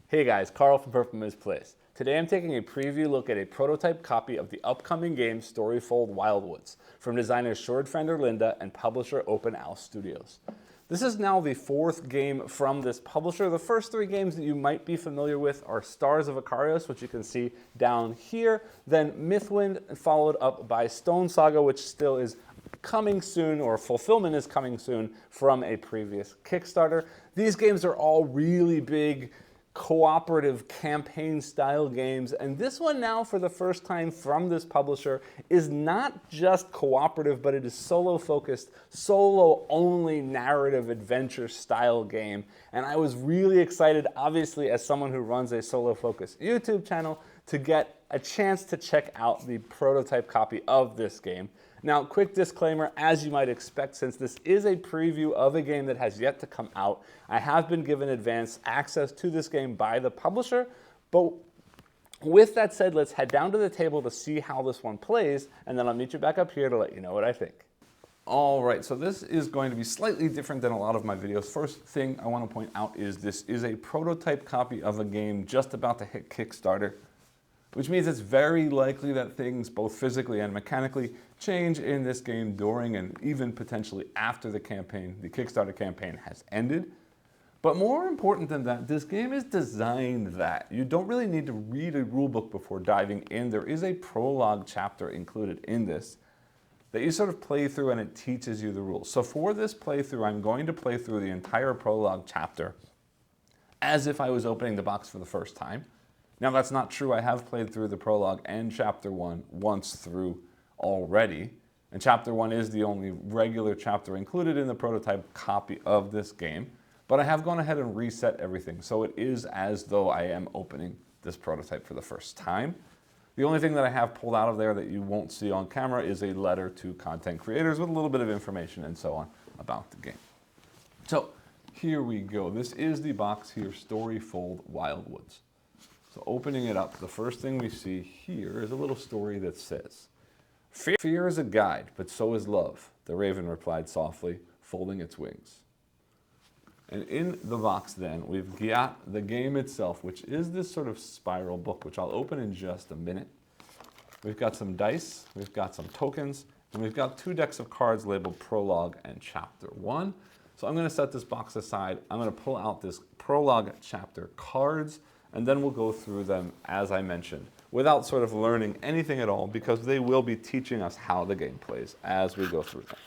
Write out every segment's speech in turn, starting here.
Hey guys, Carl from Purple Misplaced. Today I'm taking a preview look at a prototype copy of the upcoming game Storyfold Wildwoods from designers Sjoerd, Linde, and publisher Open Owl Studios. This is now the fourth game from this publisher. The first three games that you might be familiar with are Stars of Icarios, which you can see down here, then Mythwind, followed up by Stone Saga, which still is coming soon, or fulfillment is coming soon from a previous Kickstarter. These games are all really big, cooperative campaign style games, and this one now for the first time from this publisher is not just cooperative, but it is solo focused, solo only narrative adventure style game. And I was really excited, obviously as someone who runs a solo focused YouTube channel, to get a chance to check out the prototype copy of this game. Now, quick disclaimer, as you might expect, since this is a preview of a game that has yet to come out, I have been given advance access to this game by the publisher. But with that said, let's head down to the table to see how this one plays, and then I'll meet you back up here to let you know what I think. All right, so this is going to be slightly different than a lot of my videos. First thing I want to point out is this is a prototype copy of a game just about to hit Kickstarter, which means it's very likely that things, both physically and mechanically, change in this game during and even potentially after the campaign, the Kickstarter campaign, has ended. But more important than that, this game is designed that you don't really need to read a rulebook before diving in. There is a prologue chapter included in this that you sort of play through, and it teaches you the rules. So for this playthrough, I'm going to play through the entire prologue chapter as if I was opening the box for the first time. Now that's not true. I have played through the prologue and chapter 1 once through already, and chapter 1 is the only regular chapter included in the prototype copy of this game, but I have gone ahead and reset everything, so it is as though I am opening this prototype for the first time. The only thing that I have pulled out of there that you won't see on camera is a letter to content creators with a little bit of information and so on about the game. So here we go. This is the box here, Storyfold Wildwoods. So opening it up, the first thing we see here is a little story that says, "Fear is a guide, but so is love," the raven replied softly, folding its wings. And in the box then, we've got the game itself, which is this sort of spiral book, which I'll open in just a minute. We've got some dice, we've got some tokens, and we've got 2 decks of cards labeled Prologue and Chapter 1. So I'm going to set this box aside. I'm going to pull out this Prologue chapter cards, and then we'll go through them, as I mentioned, without sort of learning anything at all, because they will be teaching us how the game plays as we go through them.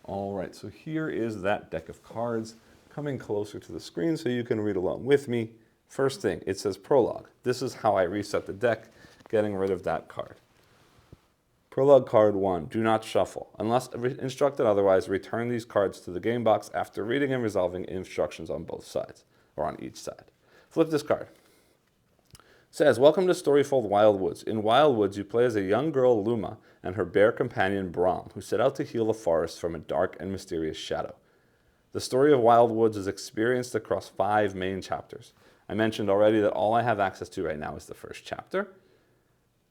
All right, so here is that deck of cards, coming closer to the screen so you can read along with me. First thing, it says Prologue. This is how I reset the deck, getting rid of that card. Prologue card 1, do not shuffle. Unless instructed otherwise, return these cards to the game box after reading and resolving instructions on both sides, or on each side. Flip this card. It says, "Welcome to Storyfold Wildwoods. In Wildwoods, you play as a young girl, Luma, and her bear companion, Brahm, who set out to heal the forest from a dark and mysterious shadow. The story of Wildwoods is experienced across 5 main chapters. I mentioned already that all I have access to right now is the first chapter.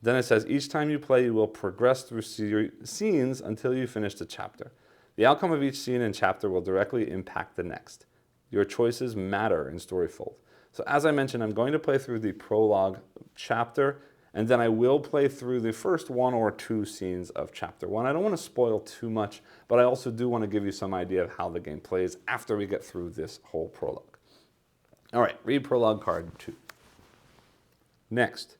Then it says, each time you play, you will progress through scenes until you finish the chapter. The outcome of each scene and chapter will directly impact the next. Your choices matter in Storyfold. So as I mentioned, I'm going to play through the prologue chapter, and then I will play through the first 1 or 2 scenes of chapter 1. I don't want to spoil too much, but I also do want to give you some idea of how the game plays after we get through this whole prologue. All right, read prologue card 2. Next,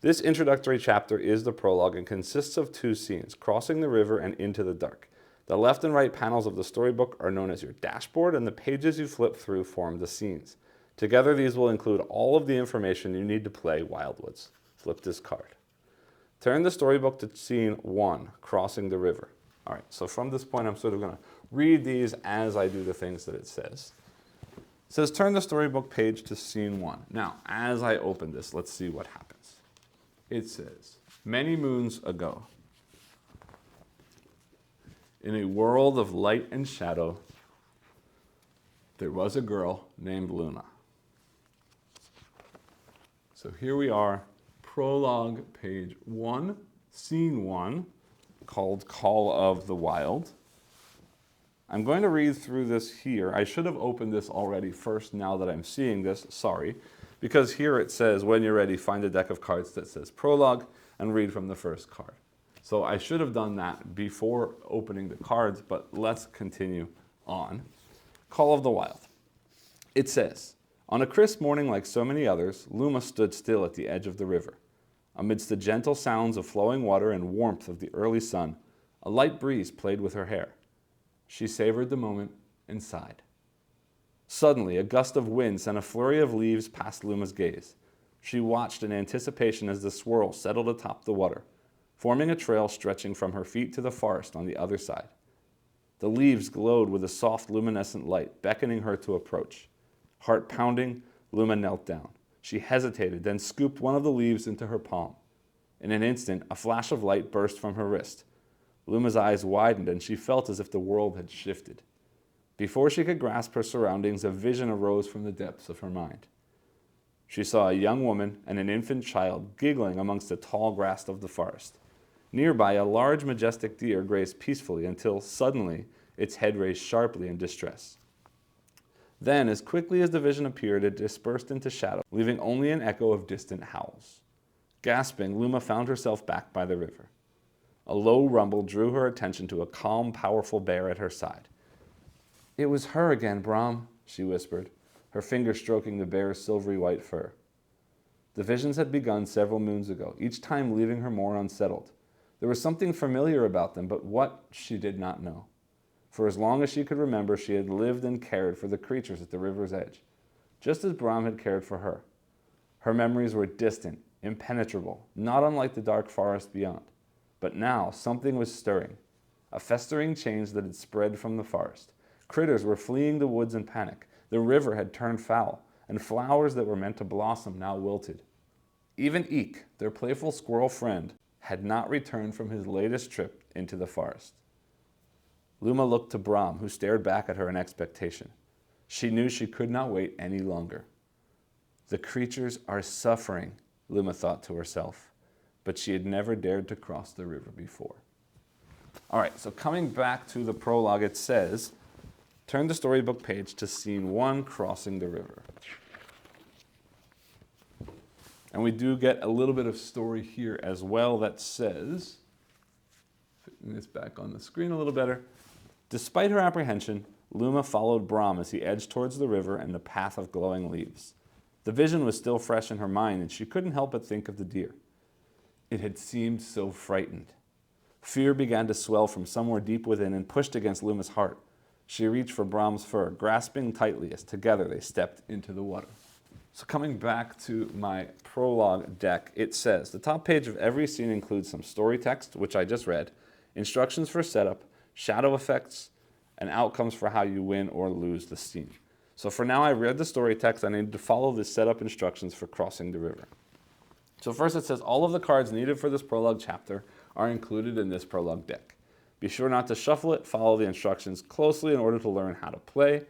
this introductory chapter is the prologue and consists of 2 scenes, crossing the river and into the dark. The left and right panels of the storybook are known as your dashboard, and the pages you flip through form the scenes. Together, these will include all of the information you need to play Wildwoods. Flip this card. Turn the storybook to scene 1, crossing the river. All right, so from this point, I'm sort of going to read these as I do the things that it says. It says, turn the storybook page to scene 1. Now, as I open this, let's see what happens. It says, many moons ago, in a world of light and shadow, there was a girl named Luna. So here we are, prologue page 1, scene 1, called Call of the Wild. I'm going to read through this here. I should have opened this already first now that I'm seeing this, sorry. Because here it says, when you're ready, find a deck of cards that says Prologue and read from the first card. So I should have done that before opening the cards, but let's continue on. Call of the Wild. It says, on a crisp morning like so many others, Luma stood still at the edge of the river. Amidst the gentle sounds of flowing water and warmth of the early sun, a light breeze played with her hair. She savored the moment and sighed. Suddenly, a gust of wind sent a flurry of leaves past Luma's gaze. She watched in anticipation as the swirl settled atop the water, forming a trail stretching from her feet to the forest on the other side. The leaves glowed with a soft luminescent light, beckoning her to approach. Heart pounding, Luma knelt down. She hesitated, then scooped one of the leaves into her palm. In an instant, a flash of light burst from her wrist. Luma's eyes widened, and she felt as if the world had shifted. Before she could grasp her surroundings, a vision arose from the depths of her mind. She saw a young woman and an infant child giggling amongst the tall grass of the forest. Nearby, a large, majestic deer grazed peacefully until, suddenly, its head raised sharply in distress. Then, as quickly as the vision appeared, it dispersed into shadow, leaving only an echo of distant howls. Gasping, Luma found herself back by the river. A low rumble drew her attention to a calm, powerful bear at her side. "It was her again, Brom," she whispered, her fingers stroking the bear's silvery white fur. The visions had begun several moons ago, each time leaving her more unsettled. There was something familiar about them, but what, she did not know. For as long as she could remember, she had lived and cared for the creatures at the river's edge, just as Brom had cared for her. Her memories were distant, impenetrable, not unlike the dark forest beyond. But now something was stirring, a festering change that had spread from the forest. Critters were fleeing the woods in panic. The river had turned foul, and flowers that were meant to blossom now wilted. Even Eek, their playful squirrel friend, had not returned from his latest trip into the forest. Luma looked to Brom, who stared back at her in expectation. She knew she could not wait any longer. The creatures are suffering, Luma thought to herself, but she had never dared to cross the river before. All right, so coming back to the prologue, it says, turn the storybook page to scene 1, crossing the river. And we do get a little bit of story here as well that says, fitting this back on the screen a little better, despite her apprehension, Luma followed Brom as he edged towards the river and the path of glowing leaves. The vision was still fresh in her mind, and she couldn't help but think of the deer. It had seemed so frightened. Fear began to swell from somewhere deep within and pushed against Luma's heart. She reached for Brom's fur, grasping tightly as together they stepped into the water. So coming back to my prologue deck, it says, the top page of every scene includes some story text, which I just read, instructions for setup, shadow effects, and outcomes for how you win or lose the scene. So for now, I've read the story text. I need to follow the setup instructions for crossing the river. So first it says, all of the cards needed for this prologue chapter are included in this prologue deck. Be sure not to shuffle it, follow the instructions closely in order to learn how to play.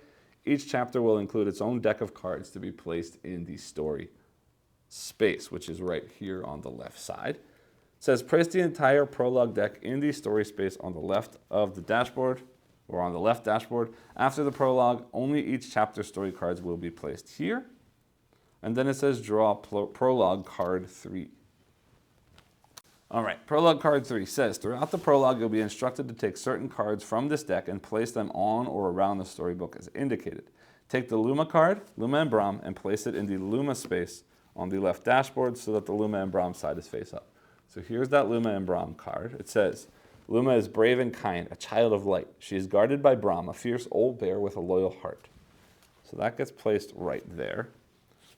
Each chapter will include its own deck of cards to be placed in the story space, which is right here on the left side. It says, place the entire prologue deck in the story space on the left of the dashboard, or on the left dashboard. After the prologue, only each chapter story cards will be placed here. And then it says, draw prologue card 3. All right, prologue card 3 says, throughout the prologue, you'll be instructed to take certain cards from this deck and place them on or around the storybook as indicated. Take the Luma card, Luma and Brom, and place it in the Luma space on the left dashboard so that the Luma and Brom side is face up. So here's that Luma and Brom card. It says, Luma is brave and kind, a child of light. She is guarded by Brom, a fierce old bear with a loyal heart. So that gets placed right there.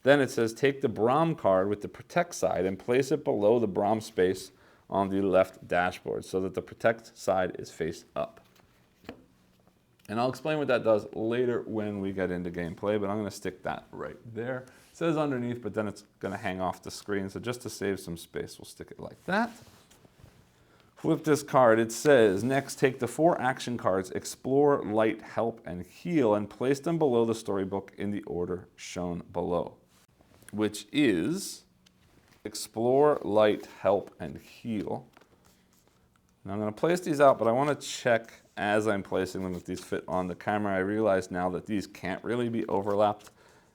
Then it says, take the Brom card with the protect side and place it below the Brom space on the left dashboard so that the protect side is face up. And I'll explain what that does later when we get into gameplay, but I'm going to stick that right there. It says underneath, but then it's going to hang off the screen, so just to save some space, we'll stick it like that. Flip this card. It says, next, take the 4 action cards, Explore, Light, Help, and Heal, and place them below the storybook in the order shown below, which is Explore, Light, Help, and Heal. And I'm going to place these out, but I want to check as I'm placing them, if these fit on the camera, I realize now that these can't really be overlapped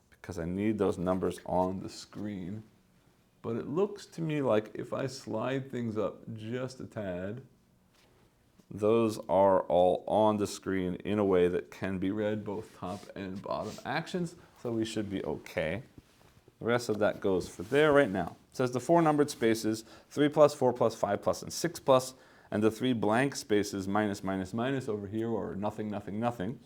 because I need those numbers on the screen. But it looks to me like if I slide things up just a tad, those are all on the screen in a way that can be read, both top and bottom actions, so we should be okay. The rest of that goes for there right now. It says the 4 numbered spaces, 3 plus, 4 plus, 5 plus, and 6 plus, and the 3 blank spaces, minus, minus, minus over here, or nothing, nothing, nothing,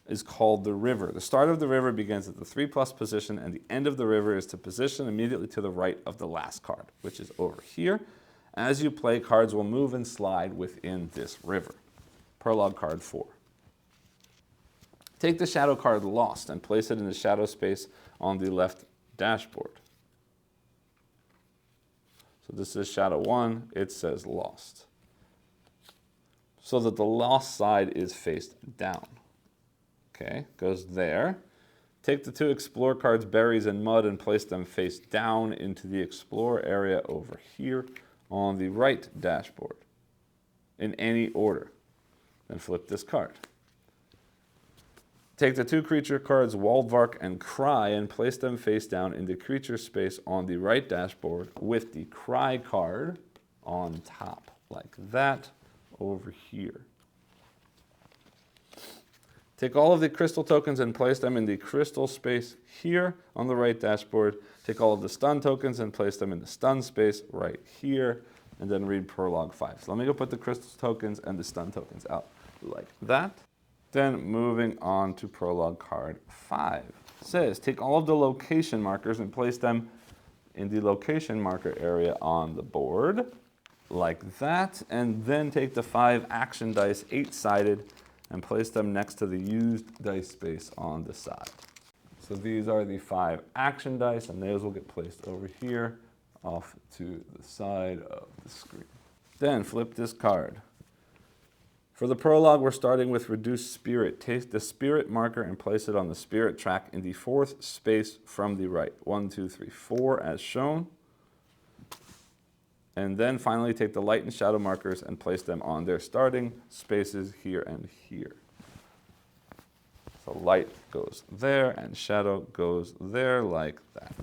is called the river. The start of the river begins at the 3 plus position, and the end of the river is to position immediately to the right of the last card, which is over here. As you play, cards will move and slide within this river. Prologue card 4. Take the shadow card Lost and place it in the shadow space on the left dashboard. So this is shadow 1, it says Lost. So that the lost side is faced down. Okay, goes there. Take the 2 explore cards, Berries and Mud, and place them face down into the explore area over here on the right dashboard in any order. Then flip this card. Take the 2 creature cards, Wildwoods and Cry, and place them face down in the creature space on the right dashboard with the Cry card on top, like that, over here. Take all of the crystal tokens and place them in the crystal space here on the right dashboard. Take all of the stun tokens and place them in the stun space right here, and then read Prologue 5. So let me go put the crystal tokens and the stun tokens out like that. Then moving on to Prologue card 5. It says, take all of the location markers and place them in the location marker area on the board, like that, and then take the 5 action dice, 8-sided, and place them next to the used dice space on the side. So these are the 5 action dice, and those will get placed over here off to the side of the screen. Then flip this card. For the prologue, we're starting with Reduced Spirit. Take the spirit marker and place it on the spirit track in the 4th space from the right. 1, 2, 3, 4 as shown. And then finally take the light and shadow markers and place them on their starting spaces here and here. So light goes there and shadow goes there like that.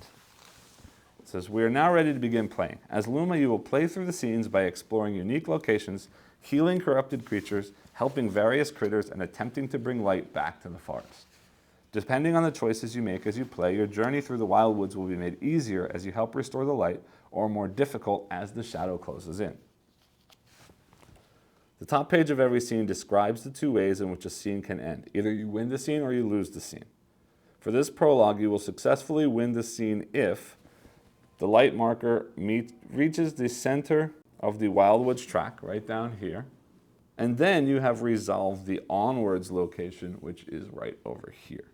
It says, we are now ready to begin playing. As Luma, you will play through the scenes by exploring unique locations, healing corrupted creatures, helping various critters, and attempting to bring light back to the forest. Depending on the choices you make as you play, your journey through the Wildwoods will be made easier as you help restore the light, or more difficult as the shadow closes in. The top page of every scene describes the 2 ways in which a scene can end. Either you win the scene or you lose the scene. For this prologue, you will successfully win the scene if the light marker reaches the center of the Wildwoods track, right down here, and then you have resolved the onwards location, which is right over here.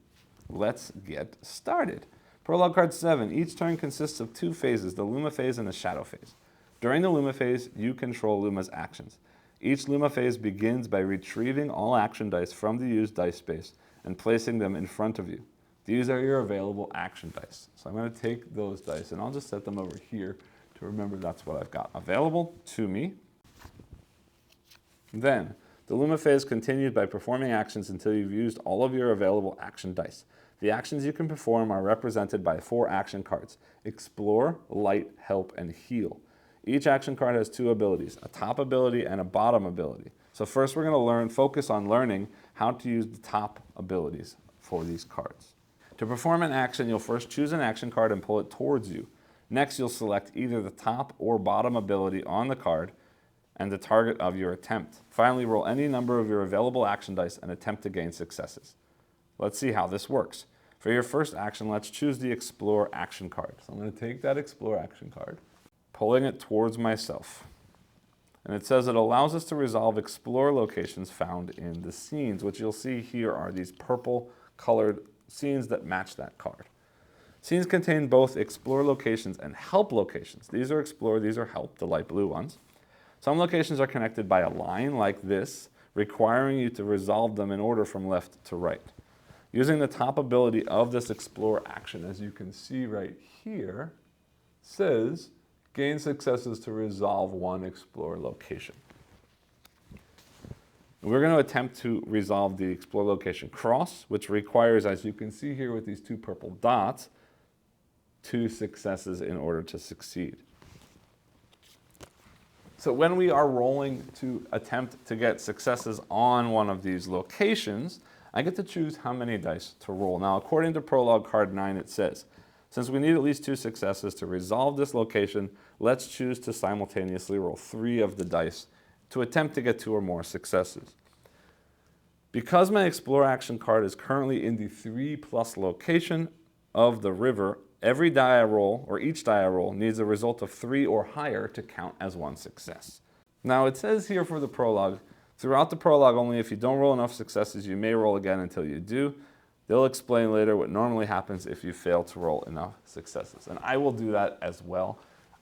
Let's get started. Prologue card 7. Each turn consists of 2 phases, the Luma phase and the Shadow phase. During the Luma phase, you control Luma's actions. Each Luma phase begins by retrieving all action dice from the used dice space and placing them in front of you. These are your available action dice. So I'm going to take those dice and I'll just set them over here to remember that's what I've got available to me. Then, the Luma phase continues by performing actions until you've used all of your available action dice. The actions you can perform are represented by 4 action cards: Explore, Light, Help, and Heal. Each action card has 2 abilities, a top ability and a bottom ability. So first we're going to focus on learning how to use the top abilities for these cards. To perform an action, you'll first choose an action card and pull it towards you. Next, you'll select either the top or bottom ability on the card and the target of your attempt. Finally, roll any number of your available action dice and attempt to gain successes. Let's see how this works. For your first action, let's choose the Explore action card. So I'm going to take that Explore action card, pulling it towards myself. And it says it allows us to resolve Explore locations found in the scenes, which you'll see here are these purple colored scenes that match that card. Scenes contain both Explore locations and Help locations. These are Explore, these are Help, the light blue ones. Some locations are connected by a line like this, requiring you to resolve them in order from left to right. Using the top ability of this Explore action, as you can see right here, says gain successes to resolve 1 Explore location. We're going to attempt to resolve the explore location cross, which requires, as you can see here with these 2 purple dots, 2 successes in order to succeed. So when we are rolling to attempt to get successes on one of these locations, I get to choose how many dice to roll. Now, according to Prologue card 9, it says, since we need at least 2 successes to resolve this location, let's choose to simultaneously roll 3 of the dice to attempt to get 2 or more successes. Because my Explore action card is currently in the 3+ location of the river, every die I roll, or each die I roll, needs a result of 3 or higher to count as 1 success. Now it says here for the prologue, throughout the prologue only if you don't roll enough successes, you may roll again until you do. They'll explain later what normally happens if you fail to roll enough successes. And I will do that as well.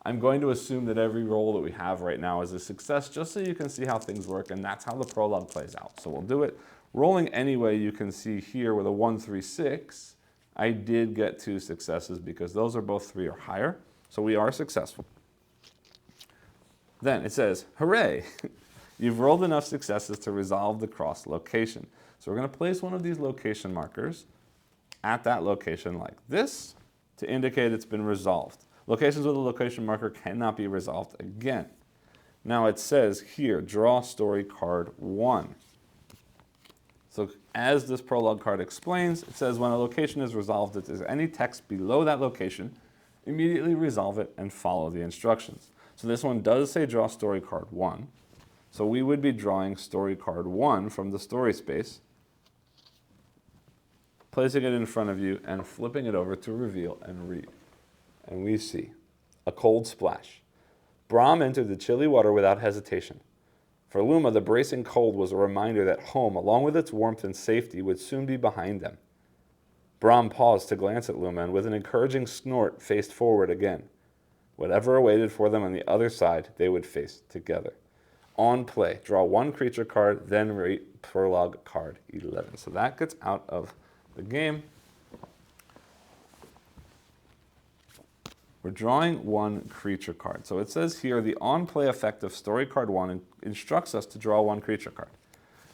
I'm going to assume that every roll that we have right now is a success, just so you can see how things work, and that's how the prologue plays out. So we'll do it. Rolling anyway, you can see here with a 1, 3, 6, I did get 2 successes because those are both 3 or higher. So we are successful. Then it says, hooray, you've rolled enough successes to resolve the cross location. So we're going to place one of these location markers at that location like this to indicate it's been resolved. Locations with a location marker cannot be resolved again. Now it says here, draw story card 1. So as this prologue card explains, it says when a location is resolved, if there's any text below that location, immediately resolve it and follow the instructions. So this one does say draw story card 1. So we would be drawing story card 1 from the story space, placing it in front of you and flipping it over to reveal and read. And we see a cold splash. Brahm entered the chilly water without hesitation. For Luma, the bracing cold was a reminder that home, along with its warmth and safety, would soon be behind them. Brahm paused to glance at Luma and with an encouraging snort faced forward again. Whatever awaited for them on the other side, they would face together. On play, draw 1 creature card, then rate prologue card 11. So that gets out of the game. We're drawing 1 creature card. So it says here, the on-play effect of story card 1 instructs us to draw 1 creature card.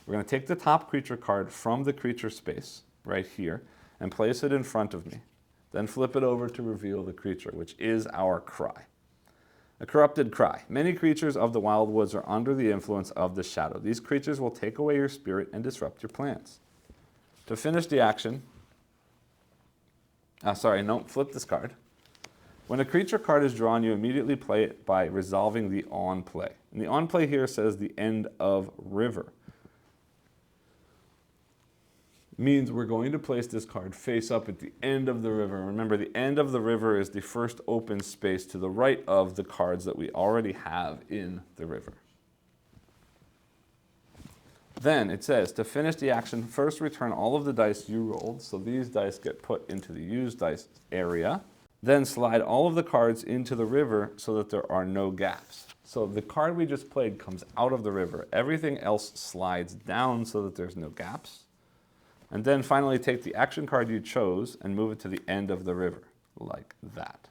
We're going to take the top creature card from the creature space, right here, and place it in front of me. Then flip it over to reveal the creature, which is our cry. A corrupted cry. Many creatures of the Wildwoods are under the influence of the shadow. These creatures will take away your spirit and disrupt your plans. To finish the action, flip this card. When a creature card is drawn, you immediately play it by resolving the on-play. And the on-play here says the end of river. Means we're going to place this card face up at the end of the river. Remember, the end of the river is the first open space to the right of the cards that we already have in the river. Then it says, to finish the action, first return all of the dice you rolled. So these dice get put into the used dice area. Then slide all of the cards into the river so that there are no gaps. So the card we just played comes out of the river. Everything else slides down so that there's no gaps. And then finally take the action card you chose and move it to the end of the river, like that.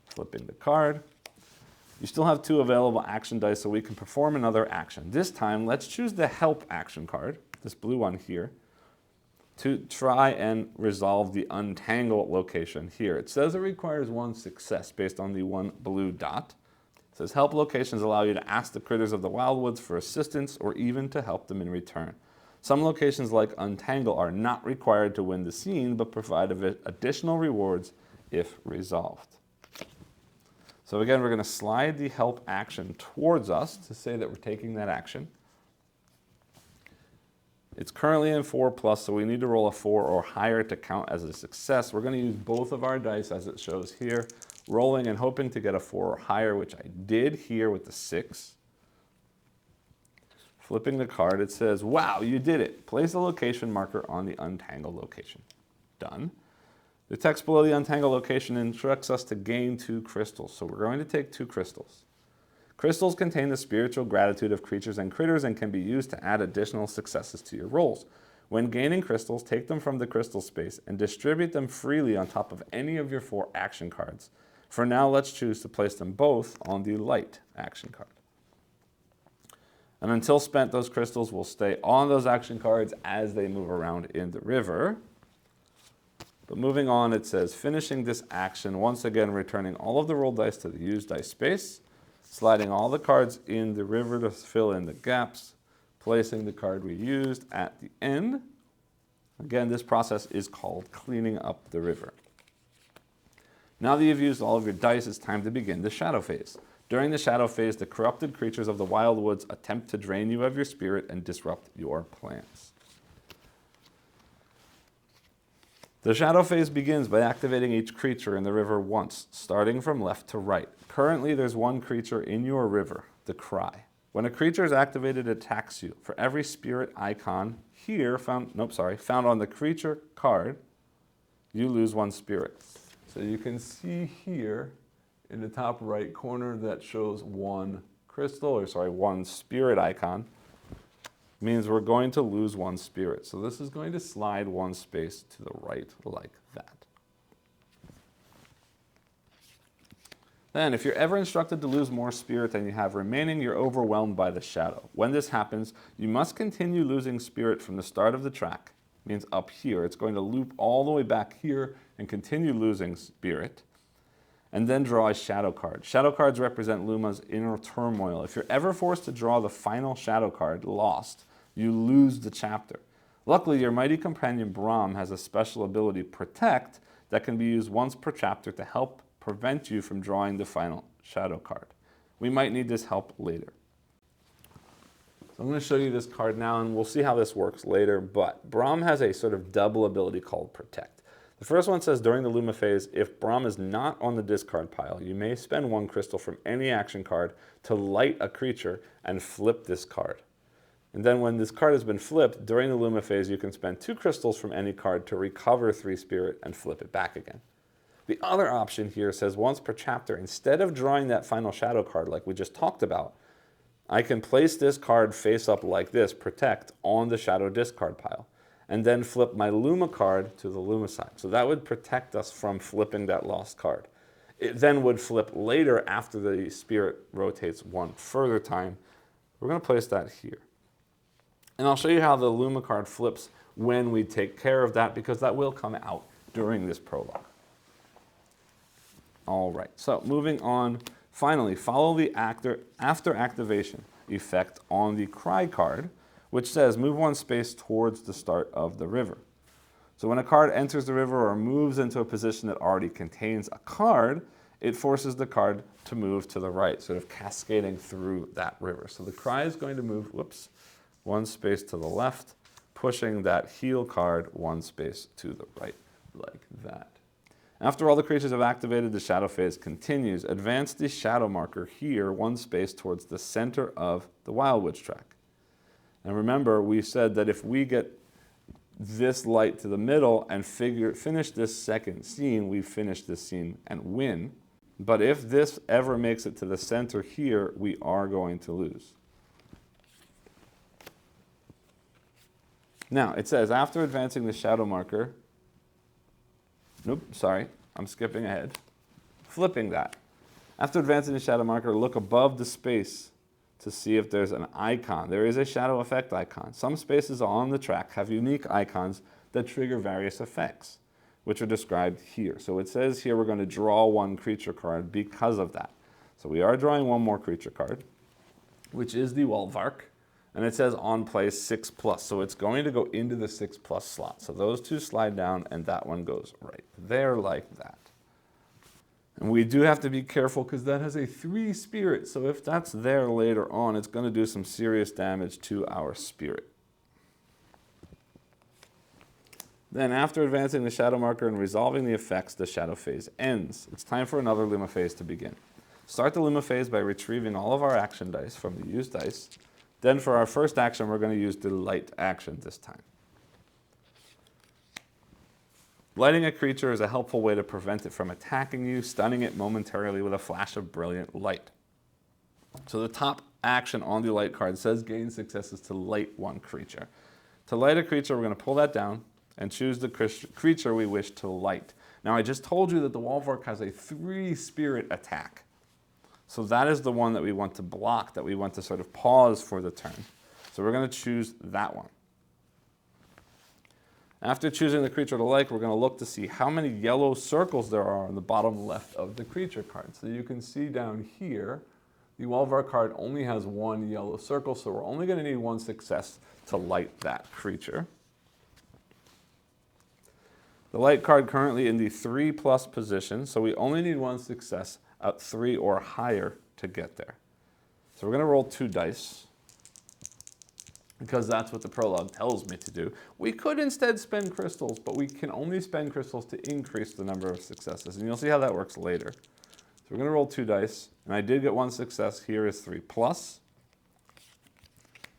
Flipping the card. You still have 2 available action dice so we can perform another action. This time, let's choose the help action card, this blue one here, to try and resolve the untangle location here. It says it requires 1 success based on the 1 blue dot. It says help locations allow you to ask the critters of the Wildwoods for assistance or even to help them in return. Some locations like untangle are not required to win the scene but provide additional rewards if resolved. So again, we're going to slide the help action towards us to say that we're taking that action. It's currently in 4+, so we need to roll a 4 or higher to count as a success. We're going to use both of our dice as it shows here, rolling and hoping to get a 4 or higher, which I did here with the 6. Flipping the card, it says, wow, you did it. Place a location marker on the untangle location. Done. The text below the untangle location instructs us to gain 2 crystals, so we're going to take 2 crystals. Crystals contain the spiritual gratitude of creatures and critters and can be used to add additional successes to your rolls. When gaining crystals, take them from the crystal space and distribute them freely on top of any of your 4 action cards. For now, let's choose to place them both on the light action card. And until spent, those crystals will stay on those action cards as they move around in the river. But moving on, it says, finishing this action, once again returning all of the rolled dice to the used dice space, sliding all the cards in the river to fill in the gaps, placing the card we used at the end. Again, this process is called cleaning up the river. Now that you've used all of your dice, it's time to begin the shadow phase. During the shadow phase, the corrupted creatures of the Wildwoods attempt to drain you of your spirit and disrupt your plans. The shadow phase begins by activating each creature in the river once, starting from left to right. Currently, there's one creature in your river, the Cry. When a creature is activated, it attacks you. For every spirit icon here found on the creature card, you lose one spirit. So you can see here in the top right corner that shows one spirit icon. Means we're going to lose one spirit. So this is going to slide one space to the right like that. Then, if you're ever instructed to lose more spirit than you have remaining, you're overwhelmed by the shadow. When this happens, you must continue losing spirit from the start of the track. Means up here. It's going to loop all the way back here and continue losing spirit. And then draw a shadow card. Shadow cards represent Luma's inner turmoil. If you're ever forced to draw the final shadow card, lost, you lose the chapter. Luckily, your mighty companion Brahm has a special ability, Protect, that can be used once per chapter to help prevent you from drawing the final shadow card. We might need this help later. So I'm going to show you this card now, and we'll see how this works later, but Brahm has a sort of double ability called Protect. The first one says, during the Luma phase, if Brahm is not on the discard pile, you may spend one crystal from any action card to light a creature and flip this card. And then when this card has been flipped, during the Luma phase, you can spend 2 crystals from any card to recover 3 spirit and flip it back again. The other option here says once per chapter, instead of drawing that final shadow card like we just talked about, I can place this card face up like this, Protect, on the shadow discard pile, and then flip my Luma card to the Luma side. So that would protect us from flipping that lost card. It then would flip later after the spirit rotates one further time. We're going to place that here. And I'll show you how the Luma card flips when we take care of that, because that will come out during this prologue. All right, so moving on. Finally, follow the after activation effect on the Cry card, which says move one space towards the start of the river. So when a card enters the river or moves into a position that already contains a card, it forces the card to move to the right, sort of cascading through that river. So the Cry is going to move, one space to the left, pushing that heal card one space to the right, like that. After all the creatures have activated, the shadow phase continues. Advance the shadow marker here one space towards the center of the Wildwoods track. And remember, we said that if we get this light to the middle and finish this second scene, we finish this scene and win. But if this ever makes it to the center here, we are going to lose. Now, it says, after advancing the shadow marker, I'm skipping ahead. Flipping that. After advancing the shadow marker, look above the space to see if there's an icon. There is a shadow effect icon. Some spaces on the track have unique icons that trigger various effects, which are described here. So it says here we're going to draw one creature card because of that. So we are drawing one more creature card, which is the Wildwoods, and it says on play 6+. So it's going to go into the 6+ slot. So those 2 slide down, and that one goes right there like that. And we do have to be careful because that has a 3 spirit. So if that's there later on, it's going to do some serious damage to our spirit. Then after advancing the shadow marker and resolving the effects, the shadow phase ends. It's time for another Luma phase to begin. Start the Luma phase by retrieving all of our action dice from the used dice. Then for our first action, we're going to use the light action this time. Lighting a creature is a helpful way to prevent it from attacking you, stunning it momentarily with a flash of brilliant light. So the top action on the light card says gain successes to light one creature. To light a creature, we're going to pull that down and choose the creature we wish to light. Now I just told you that the Wildwoods has a 3 spirit attack. So that is the one that we want to block, that we want to sort of pause for the turn. So we're going to choose that one. After choosing the creature to like, we're going to look to see how many yellow circles there are on the bottom left of the creature card. So you can see down here, the Wildwoods card only has one yellow circle, so we're only going to need one success to light that creature. The light card currently in the 3+ position, so we only need one success at 3 or higher to get there. So we're going to roll 2 dice, because that's what the prologue tells me to do. We could instead spend crystals, but we can only spend crystals to increase the number of successes, and you'll see how that works later. So we're going to roll 2 dice, and I did get 1 success. Here is 3+.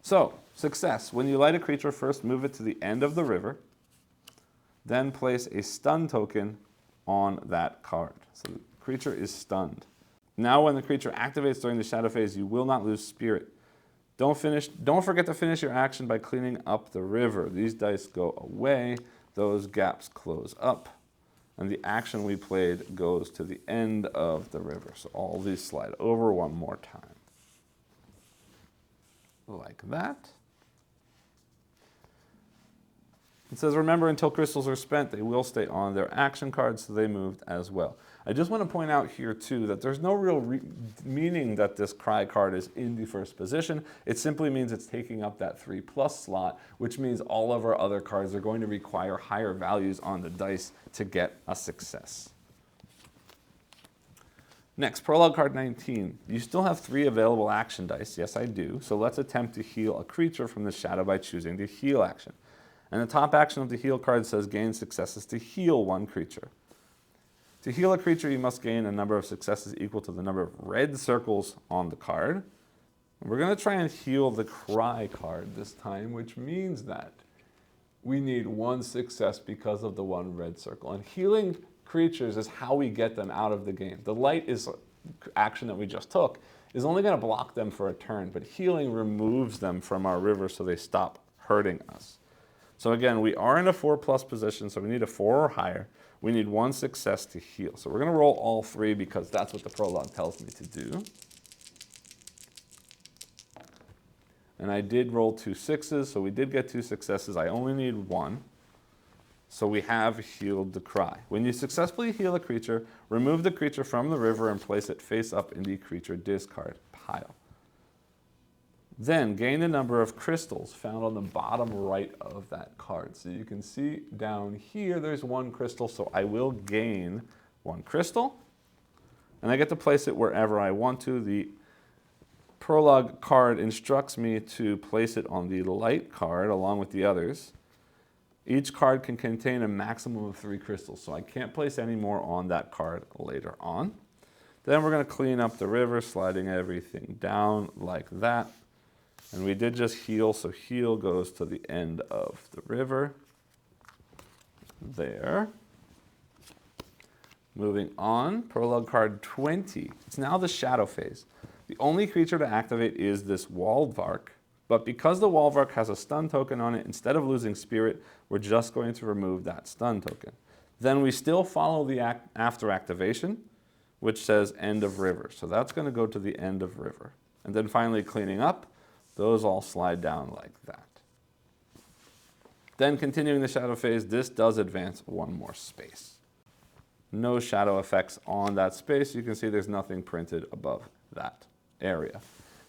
So, success. When you light a creature, first move it to the end of the river, then place a stun token on that card. So the creature is stunned. Now when the creature activates during the shadow phase, you will not lose spirit. Don't forget to finish your action by cleaning up the river. These dice go away, those gaps close up, and the action we played goes to the end of the river. So all these slide over one more time. Like that. It says, remember, until crystals are spent, they will stay on their action cards, so they moved as well. I just want to point out here, too, that there's no real meaning that this cry card is in the first position. It simply means it's taking up that 3+ slot, which means all of our other cards are going to require higher values on the dice to get a success. Next, Prologue card 19. You still have 3 available action dice. Yes, I do. So let's attempt to heal a creature from the shadow by choosing the heal action. And the top action of the heal card says gain successes to heal 1 creature. To heal a creature, you must gain a number of successes equal to the number of red circles on the card. And we're going to try and heal the cry card this time, which means that we need 1 success because of the 1 red circle. And healing creatures is how we get them out of the game. The light is action that we just took is only going to block them for a turn, but healing removes them from our river so they stop hurting us. So again, we are in a 4+ position, so we need a 4 or higher. We need 1 success to heal. So we're going to roll all 3 because that's what the prologue tells me to do. And I did roll 2 6s, so we did get 2 successes. I only need 1. So we have healed the cry. When you successfully heal a creature, remove the creature from the river and place it face up in the creature discard pile. Then gain the number of crystals found on the bottom right of that card. So you can see down here there's 1 crystal, so I will gain 1 crystal. And I get to place it wherever I want to. The Prologue card instructs me to place it on the light card along with the others. Each card can contain a maximum of 3 crystals, so I can't place any more on that card later on. Then we're going to clean up the river, sliding everything down like that. And we did just heal, so heal goes to the end of the river. There. Moving on, Prologue card 20. It's now the shadow phase. The only creature to activate is this Wildwoods, but because the Wildwoods has a stun token on it, instead of losing spirit, we're just going to remove that stun token. Then we still follow the after activation, which says end of river. So that's going to go to the end of river. And then finally cleaning up, those all slide down like that. Then continuing the shadow phase, this does advance 1 more space. No shadow effects on that space. You can see there's nothing printed above that area.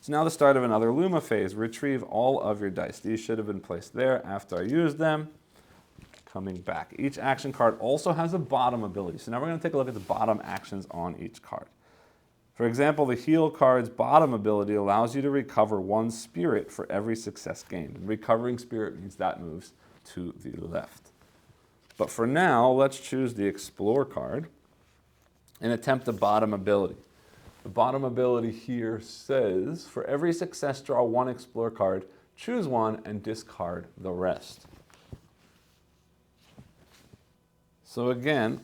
So now the start of another Luma phase. Retrieve all of your dice. These should have been placed there after I used them. Coming back. Each action card also has a bottom ability. So now we're going to take a look at the bottom actions on each card. For example, the heal card's bottom ability allows you to recover 1 spirit for every success gained. And recovering spirit means that moves to the left. But for now, let's choose the explore card and attempt the bottom ability. The bottom ability here says, for every success, draw 1 explore card, choose 1, and discard the rest. So again,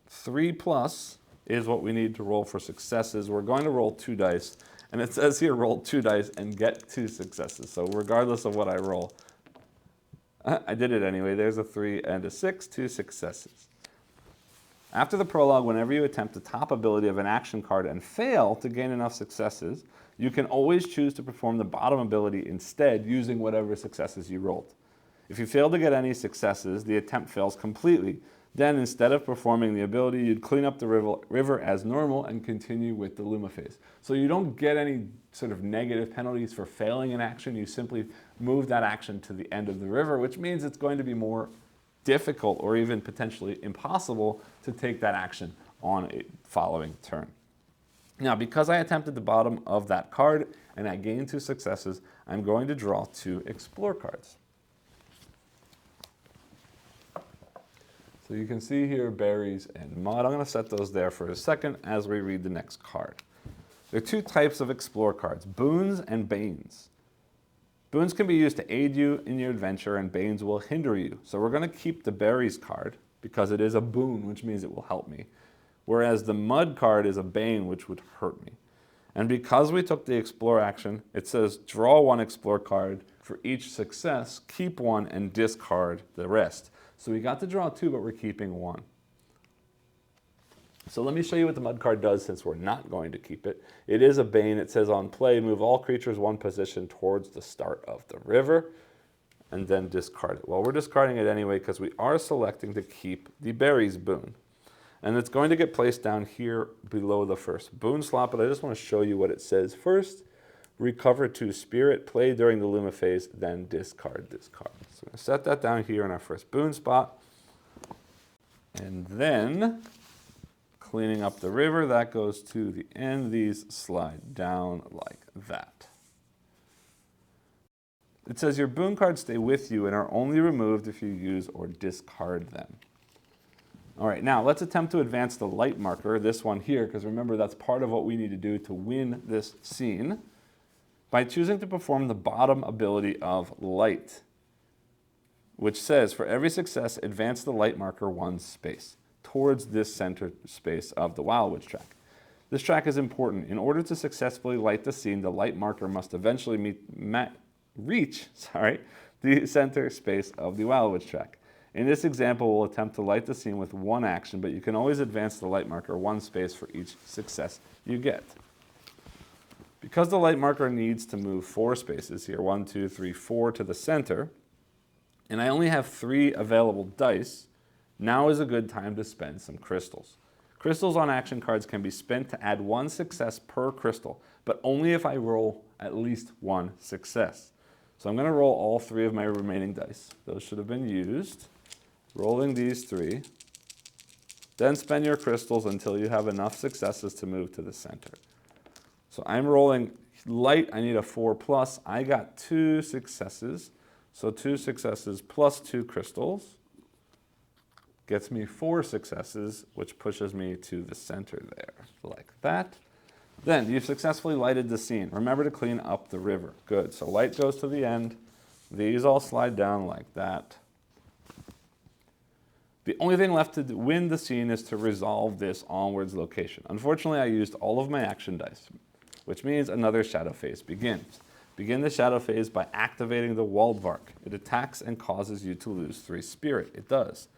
3+ is what we need to roll for successes. We're going to roll 2 dice, and it says here roll 2 dice and get 2 successes. So regardless of what I roll, I did it anyway. There's a 3 and a 6, 2 successes. After the prologue, whenever you attempt the top ability of an action card and fail to gain enough successes, you can always choose to perform the bottom ability instead using whatever successes you rolled. If you fail to get any successes, the attempt fails completely. Then, instead of performing the ability, you'd clean up the river as normal and continue with the Luma phase. So you don't get any sort of negative penalties for failing an action. You simply move that action to the end of the river, which means it's going to be more difficult or even potentially impossible to take that action on a following turn. Now, because I attempted the bottom of that card and I gained 2 successes, I'm going to draw 2 explore cards. So you can see here berries and mud. I'm going to set those there for a second as we read the next card. There are 2 types of explore cards, boons and banes. Boons can be used to aid you in your adventure and banes will hinder you. So we're going to keep the berries card because it is a boon, which means it will help me. Whereas the mud card is a bane, which would hurt me. And because we took the explore action, it says draw 1 explore card for each success, keep 1 and discard the rest. So we got to draw 2, but we're keeping 1. So let me show you what the mud card does since we're not going to keep it. It is a bane. It says on play, move all creatures 1 position towards the start of the river and then discard it. Well, we're discarding it anyway because we are selecting to keep the berries boon. And it's going to get placed down here below the first boon slot, but I just want to show you what it says first. Recover 2 spirit, play during the Luma phase, then discard this card. So I'm going to set that down here in our first boon spot. And then, cleaning up the river, that goes to the end. These slide down like that. It says your boon cards stay with you and are only removed if you use or discard them. All right, now let's attempt to advance the light marker, this one here, because remember that's part of what we need to do to win this scene, by choosing to perform the bottom ability of light, which says for every success, advance the light marker 1 space towards this center space of the Wildwoods track. This track is important. In order to successfully light the scene, the light marker must eventually reach the center space of the Wildwoods track. In this example, we'll attempt to light the scene with 1 action, but you can always advance the light marker 1 space for each success you get. Because the light marker needs to move 4 spaces here, 1, 2, 3, 4 to the center, and I only have 3 available dice, now is a good time to spend some crystals. Crystals on action cards can be spent to add 1 success per crystal, but only if I roll at least 1 success. So I'm going to roll all 3 of my remaining dice. Those should have been used. Rolling these 3. Then spend your crystals until you have enough successes to move to the center. So I'm rolling light. I need a 4+. I got 2 successes. So 2 successes plus 2 crystals gets me 4 successes, which pushes me to the center there, like that. Then you've successfully lighted the scene. Remember to clean up the river. Good. So light goes to the end. These all slide down like that. The only thing left to win the scene is to resolve this onwards location. Unfortunately, I used all of my action dice, which means another shadow phase begins. Begin the shadow phase by activating the Wildwoods. It attacks and causes you to lose 3 spirit. It does.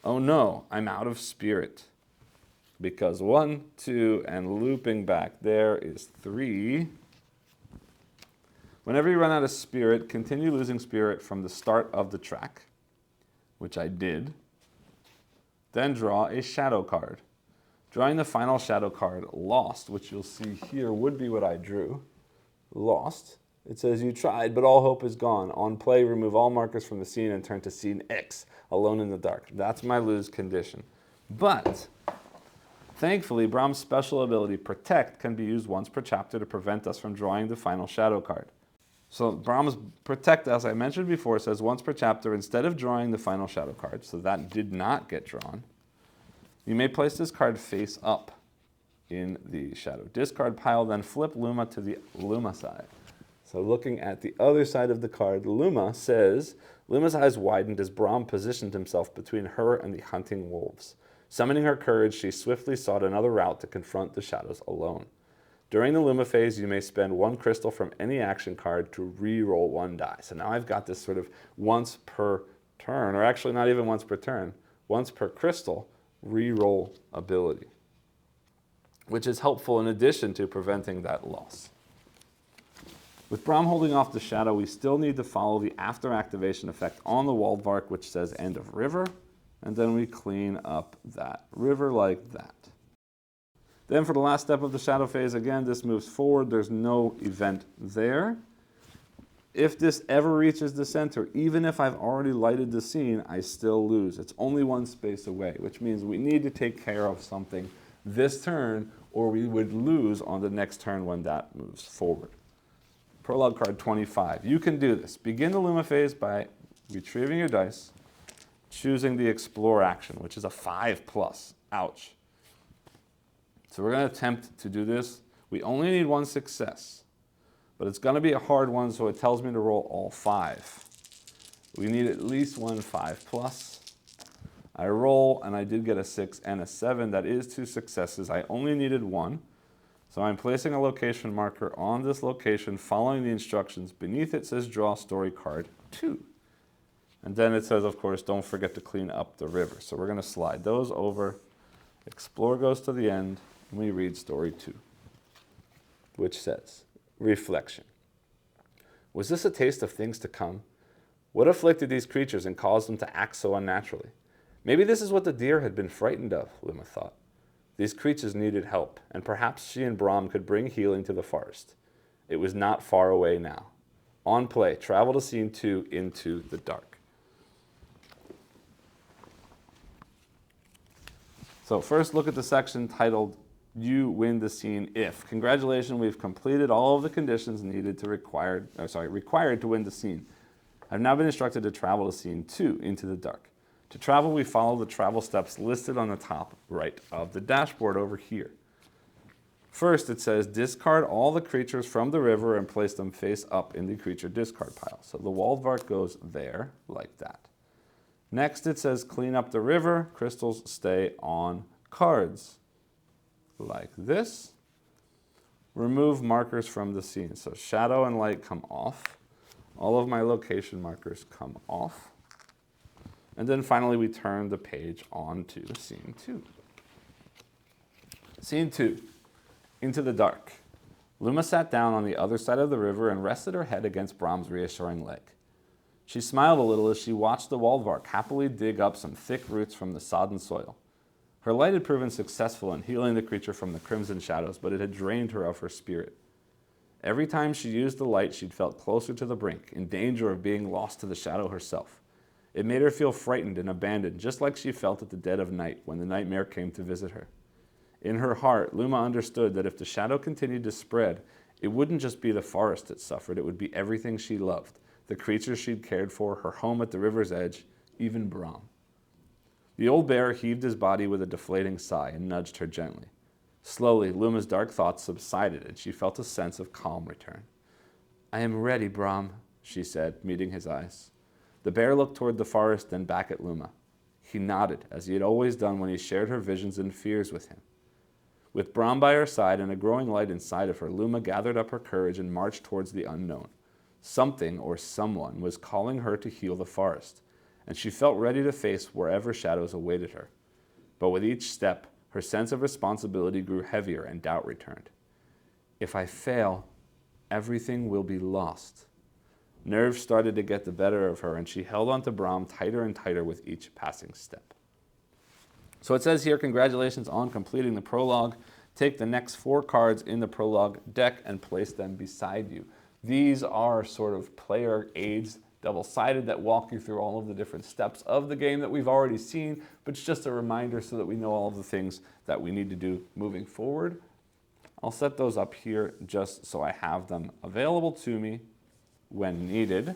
Oh no, I'm out of spirit. Because 1, 2, and looping back there is 3. Whenever you run out of spirit, continue losing spirit from the start of the track, which I did. Then draw a shadow card. Drawing the final shadow card, lost, which you'll see here would be what I drew. Lost. It says you tried, but all hope is gone. On play, remove all markers from the scene and turn to scene X, alone in the dark. That's my lose condition. But thankfully, Brahm's special ability, Protect, can be used once per chapter to prevent us from drawing the final shadow card. So Brahm's Protect, as I mentioned before, says once per chapter, instead of drawing the final shadow card, so that did not get drawn, you may place this card face up in the shadow discard pile, then flip Luma to the Luma side. So looking at the other side of the card, Luma says, Luma's eyes widened as Brahm positioned himself between her and the hunting wolves. Summoning her courage, she swiftly sought another route to confront the shadows alone. During the Luma phase, you may spend 1 crystal from any action card to re-roll 1 die. So now I've got this sort of once per turn, or actually not even once per turn, once per crystal reroll ability, which is helpful in addition to preventing that loss. With Braum holding off the shadow, we still need to follow the after activation effect on the Wildvark, which says end of river, and then we clean up that river like that. Then for the last step of the shadow phase, again, this moves forward. There's no event there. If this ever reaches the center, even if I've already lighted the scene, I still lose. It's only one space away, which means we need to take care of something this turn, or we would lose on the next turn when that moves forward. Prologue card 25. You can do this. Begin the Luma phase by retrieving your dice, choosing the Explore action, which is a 5+. Ouch. So we're going to attempt to do this. We only need one success, but it's going to be a hard one, so it tells me to roll all 5. We need at least one 5+. I roll, and I did get a 6 and a 7. That is 2 successes. I only needed 1. So I'm placing a location marker on this location, following the instructions. Beneath it says draw story card 2. And then it says, of course, don't forget to clean up the river. So we're going to slide those over. Explore goes to the end, and we read story 2, which says, reflection. Was this a taste of things to come? What afflicted these creatures and caused them to act so unnaturally? Maybe this is what the deer had been frightened of, Luma thought. These creatures needed help, and perhaps she and Braum could bring healing to the forest. It was not far away now. On play, travel to scene 2, Into the Dark. So first look at the section titled, You Win the Scene If. Congratulations, we've completed all of the conditions needed to required to win the scene. I've now been instructed to travel to scene 2, Into the Dark. To travel, we follow the travel steps listed on the top right of the dashboard over here. First, it says discard all the creatures from the river and place them face up in the creature discard pile. So the Wildvark goes there, like that. Next, it says clean up the river. Crystals stay on cards, like this. Remove markers from the scene. So shadow and light come off. All of my location markers come off. And then finally, we turn the page on to scene 2. Scene 2, Into the Dark. Luma sat down on the other side of the river and rested her head against Braum's reassuring leg. She smiled a little as she watched the Wildvark happily dig up some thick roots from the sodden soil. Her light had proven successful in healing the creature from the crimson shadows, but it had drained her of her spirit. Every time she used the light, she'd felt closer to the brink, in danger of being lost to the shadow herself. It made her feel frightened and abandoned, just like she felt at the dead of night when the nightmare came to visit her. In her heart, Luma understood that if the shadow continued to spread, it wouldn't just be the forest that suffered, it would be everything she loved, the creatures she'd cared for, her home at the river's edge, even Braum. The old bear heaved his body with a deflating sigh and nudged her gently. Slowly, Luma's dark thoughts subsided and she felt a sense of calm return. I am ready, Braum, she said, meeting his eyes. The bear looked toward the forest, then back at Luma. He nodded, as he had always done when he shared her visions and fears with him. With Braum by her side and a growing light inside of her, Luma gathered up her courage and marched towards the unknown. Something or someone was calling her to heal the forest, and she felt ready to face wherever shadows awaited her. But with each step, her sense of responsibility grew heavier and doubt returned. If I fail, everything will be lost. Nerves started to get the better of her, and she held onto Braum tighter and tighter with each passing step. So it says here, congratulations on completing the prologue. Take the next 4 cards in the prologue deck and place them beside you. These are sort of player aids, double-sided, that walk you through all of the different steps of the game that we've already seen, but it's just a reminder so that we know all of the things that we need to do moving forward. I'll set those up here just so I have them available to me when needed.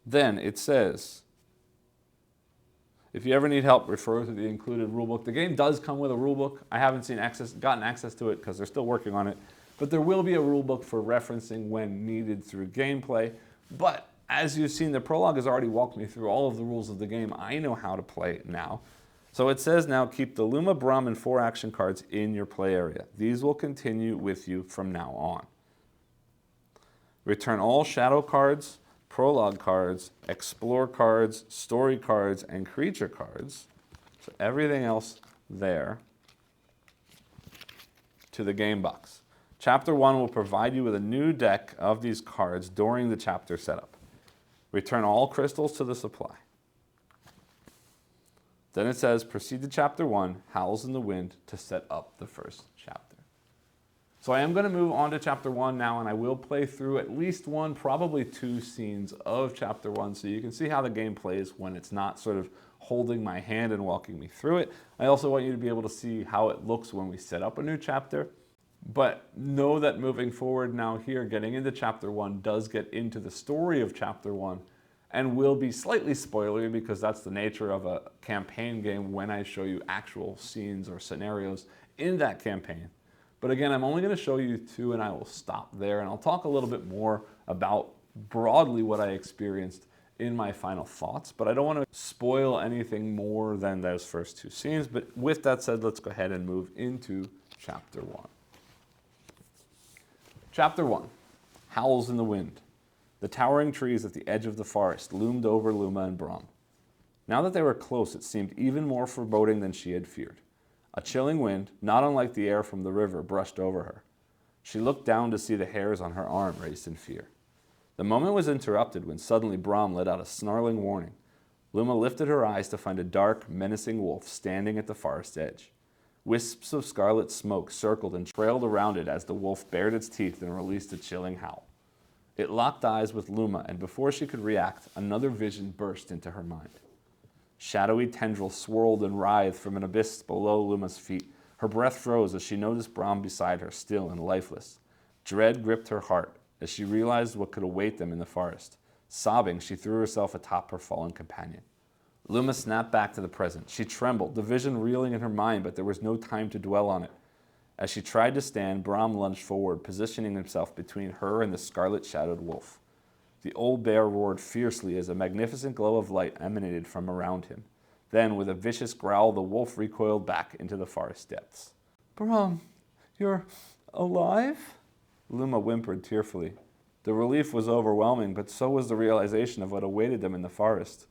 Then it says, if you ever need help, refer to the included rulebook. The game does come with a rulebook. I haven't gotten access to it because they're still working on it, but there will be a rulebook for referencing when needed through gameplay. But as you've seen, the prologue has already walked me through all of the rules of the game. I know how to play it now. So it says now, keep the Luma, Braum, and 4 action cards in your play area. These will continue with you from now on. Return all shadow cards, prologue cards, explore cards, story cards, and creature cards So everything else there to the game box. Chapter 1 will provide you with a new deck of these cards during the chapter setup. Return all crystals to the supply. Then it says, proceed to Chapter 1, Howls in the Wind, to set up the first chapter. So I am going to move on to Chapter 1 now, and I will play through at least one, probably two scenes of Chapter 1, so you can see how the game plays when it's not sort of holding my hand and walking me through it. I also want you to be able to see how it looks when we set up a new chapter. But know that moving forward now here, getting into Chapter 1 does get into the story of Chapter 1 and will be slightly spoilery because that's the nature of a campaign game when I show you actual scenes or scenarios in that campaign. But again, I'm only going to show you two and I will stop there, and I'll talk a little bit more about broadly what I experienced in my final thoughts, but I don't want to spoil anything more than those first two scenes. But with that said, let's go ahead and move into Chapter 1. Chapter 1, Howls in the Wind. The towering trees at the edge of the forest loomed over Luma and Brom. Now that they were close, it seemed even more foreboding than she had feared. A chilling wind, not unlike the air from the river, brushed over her. She looked down to see the hairs on her arm race in fear. The moment was interrupted when suddenly Brom let out a snarling warning. Luma lifted her eyes to find a dark, menacing wolf standing at the forest's edge. Wisps of scarlet smoke circled and trailed around it as the wolf bared its teeth and released a chilling howl. It locked eyes with Luma, and before she could react, another vision burst into her mind. Shadowy tendrils swirled and writhed from an abyss below Luma's feet. Her breath froze as she noticed Brom beside her, still and lifeless. Dread gripped her heart as she realized what could await them in the forest. Sobbing, she threw herself atop her fallen companion. Luma snapped back to the present. She trembled, the vision reeling in her mind, but there was no time to dwell on it. As she tried to stand, Brom lunged forward, positioning himself between her and the scarlet-shadowed wolf. The old bear roared fiercely as a magnificent glow of light emanated from around him. Then, with a vicious growl, the wolf recoiled back into the forest depths. "Brom, you're alive?" Luma whimpered tearfully. The relief was overwhelming, but so was the realization of what awaited them in the forest.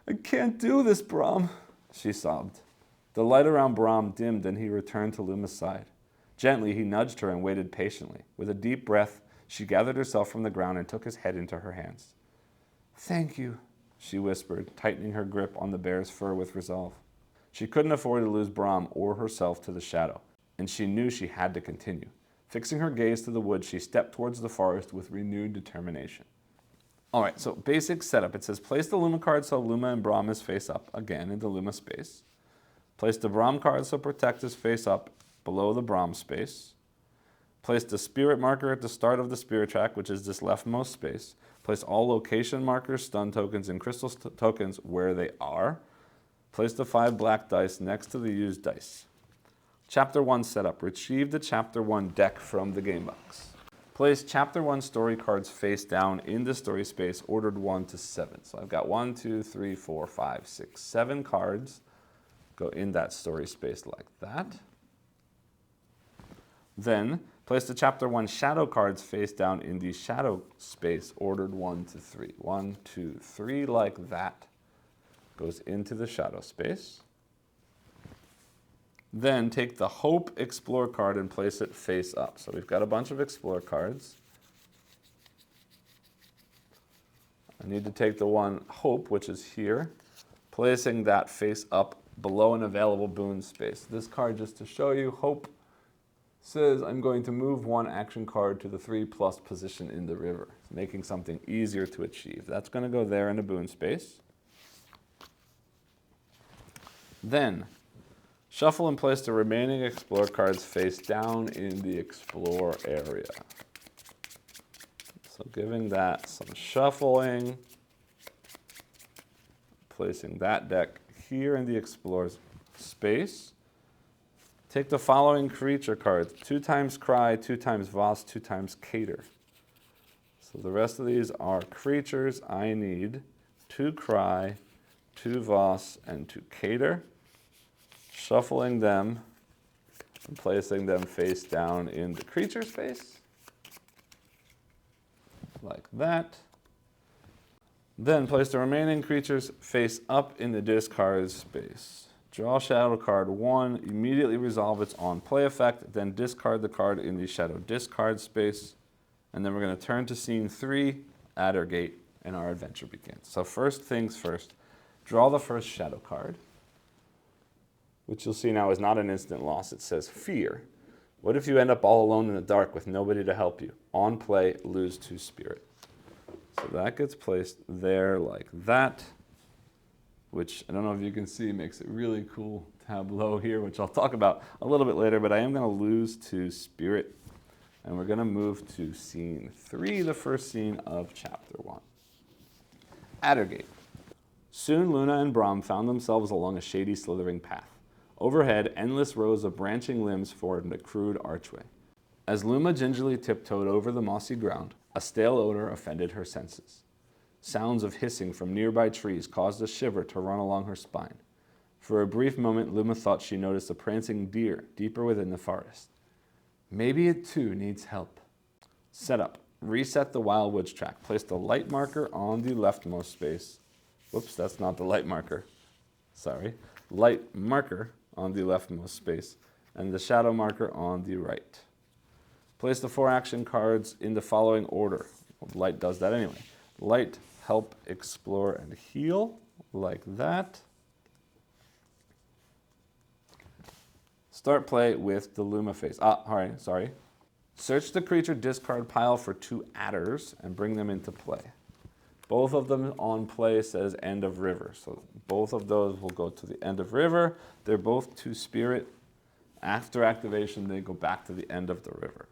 I can't do this, Brom," she sobbed. The light around Brom dimmed and he returned to Luma's side. Gently, he nudged her and waited patiently. With a deep breath, she gathered herself from the ground and took his head into her hands. "Thank you," she whispered, tightening her grip on the bear's fur with resolve. She couldn't afford to lose Brom or herself to the shadow, and she knew she had to continue. Fixing her gaze to the woods, she stepped towards the forest with renewed determination. All right, so basic setup. It says place the Luma card so Luma and Brom is face up, again, in the Luma space. Place the Brom card so Protect is face up below the Brom space. Place the spirit marker at the start of the spirit track, which is this leftmost space. Place all location markers, stun tokens, and crystal tokens where they are. Place the 5 black dice next to the used dice. Chapter 1 setup. Retrieve the Chapter 1 deck from the game box. Place Chapter 1 story cards face down in the story space, ordered 1 to 7. So I've got 1, 2, 3, 4, 5, 6, 7 cards. Go in that story space like that. Then place the Chapter 1 shadow cards face down in the shadow space, ordered 1 to 3. 1, 2, 3, like that. Goes into the shadow space. Then take the Hope Explore card and place it face up. So we've got a bunch of Explore cards. I need to take the one Hope, which is here, placing that face up below an available boon space. This card, just to show you, Hope says I'm going to move 1 action card to the 3+ position in the river, making something easier to achieve. That's going to go there in a boon space. Then shuffle and place the remaining Explore cards face down in the Explore area. So giving that some shuffling, placing that deck here in the Explore space. Take the following creature cards: 2 times Cry, 2 times Voss, 2 times Cater. So the rest of these are creatures. I need 2 Cry, 2 Voss, and 2 Cater. Shuffling them and placing them face down in the creature space, like that. Then place the remaining creatures face up in the discard space. Draw shadow card 1, immediately resolve its on play effect, then discard the card in the shadow discard space. And then we're going to turn to scene 3, Adder Gate, and our adventure begins. So first things first, draw the first shadow card, which you'll see now is not an instant loss. It says Fear. What if you end up all alone in the dark with nobody to help you? On play, lose 2 spirit. So that gets placed there like that, which I don't know if you can see makes it really cool tableau here, which I'll talk about a little bit later, but I am going to lose 2 spirit. And we're going to move to scene 3, the first scene of chapter 1. Addergate. Soon Luna and Brahm found themselves along a shady, slithering path. Overhead, endless rows of branching limbs formed a crude archway. As Luma gingerly tiptoed over the mossy ground, a stale odor offended her senses. Sounds of hissing from nearby trees caused a shiver to run along her spine. For a brief moment, Luma thought she noticed a prancing deer deeper within the forest. Maybe it too needs help. Setup. Reset the Wildwoods track. Place the light marker on the leftmost space. Whoops, that's not the light marker. Sorry. Light marker on the leftmost space and the shadow marker on the right. Place the 4 action cards in the following order. Well, light does that anyway. Light, help, explore, and heal, like that. Start play with the Luma face. Sorry. Search the creature discard pile for 2 adders and bring them into play. Both of them on play says end of river. So both of those will go to the end of river. They're both 2 spirit. After activation, they go back to the end of the river.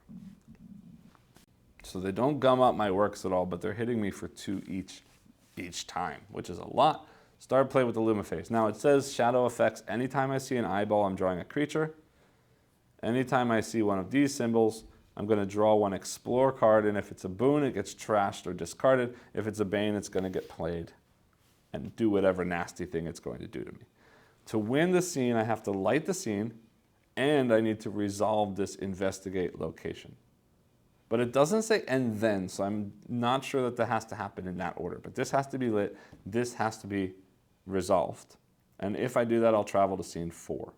So they don't gum up my works at all, but they're hitting me for 2 each time, which is a lot. Start play with the Luma face. Now it says shadow effects. Anytime I see an eyeball, I'm drawing a creature. Anytime I see one of these symbols, I'm going to draw 1 explore card, and if it's a boon, it gets trashed or discarded. If it's a bane, it's going to get played and do whatever nasty thing it's going to do to me. To win the scene, I have to light the scene, and I need to resolve this investigate location. But it doesn't say and then, so I'm not sure that has to happen in that order. But this has to be lit, this has to be resolved. And if I do that, I'll travel to scene 4.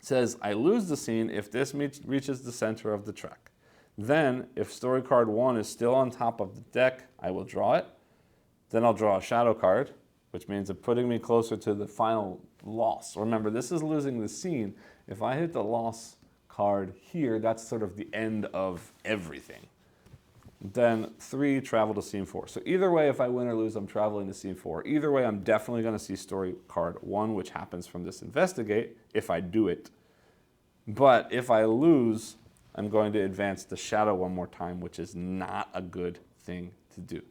It says, I lose the scene if this reaches the center of the track. Then, if story card 1 is still on top of the deck, I will draw it. Then I'll draw a shadow card, which means it's putting me closer to the final loss. Remember, this is losing the scene. If I hit the loss card here, that's sort of the end of everything. Then 3, travel to scene 4. So either way, if I win or lose, I'm traveling to scene 4. Either way, I'm definitely going to see story card 1, which happens from this investigate, if I do it. But if I lose, I'm going to advance the shadow 1 more time, which is not a good thing to do.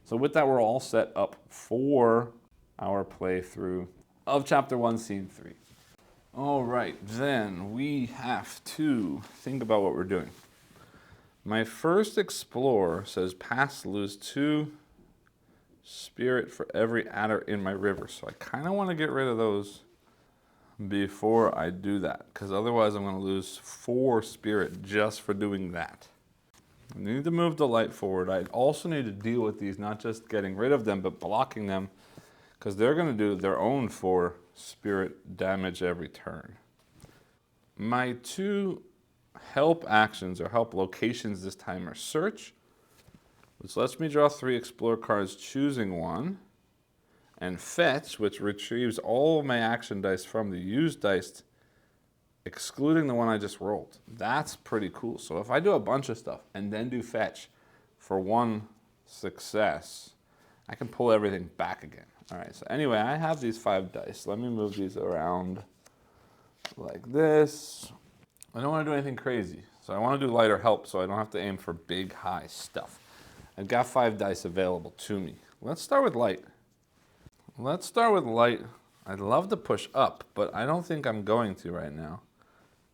So with that, we're all set up for our playthrough of Chapter 1, Scene 3. All right, then we have to think about what we're doing. My first explore says pass, lose 2 spirit for every adder in my river. So I kind of want to get rid of those before I do that, because otherwise I'm going to lose 4 spirit just for doing that. I need to move the light forward. I also need to deal with these, not just getting rid of them, but blocking them, because they're going to do their own 4 spirit damage every turn. My 2 help actions or help locations this time are search, which lets me draw 3 explore cards, choosing 1, and fetch, which retrieves all of my action dice from the used dice, excluding the one I just rolled. That's pretty cool. So if I do a bunch of stuff and then do fetch for 1 success, I can pull everything back again. All right, so anyway, I have these 5 dice. Let me move these around like this. I don't want to do anything crazy. So I want to do lighter help so I don't have to aim for big, high stuff. I've got 5 dice available to me. Let's start with light. I'd love to push up, but I don't think I'm going to right now.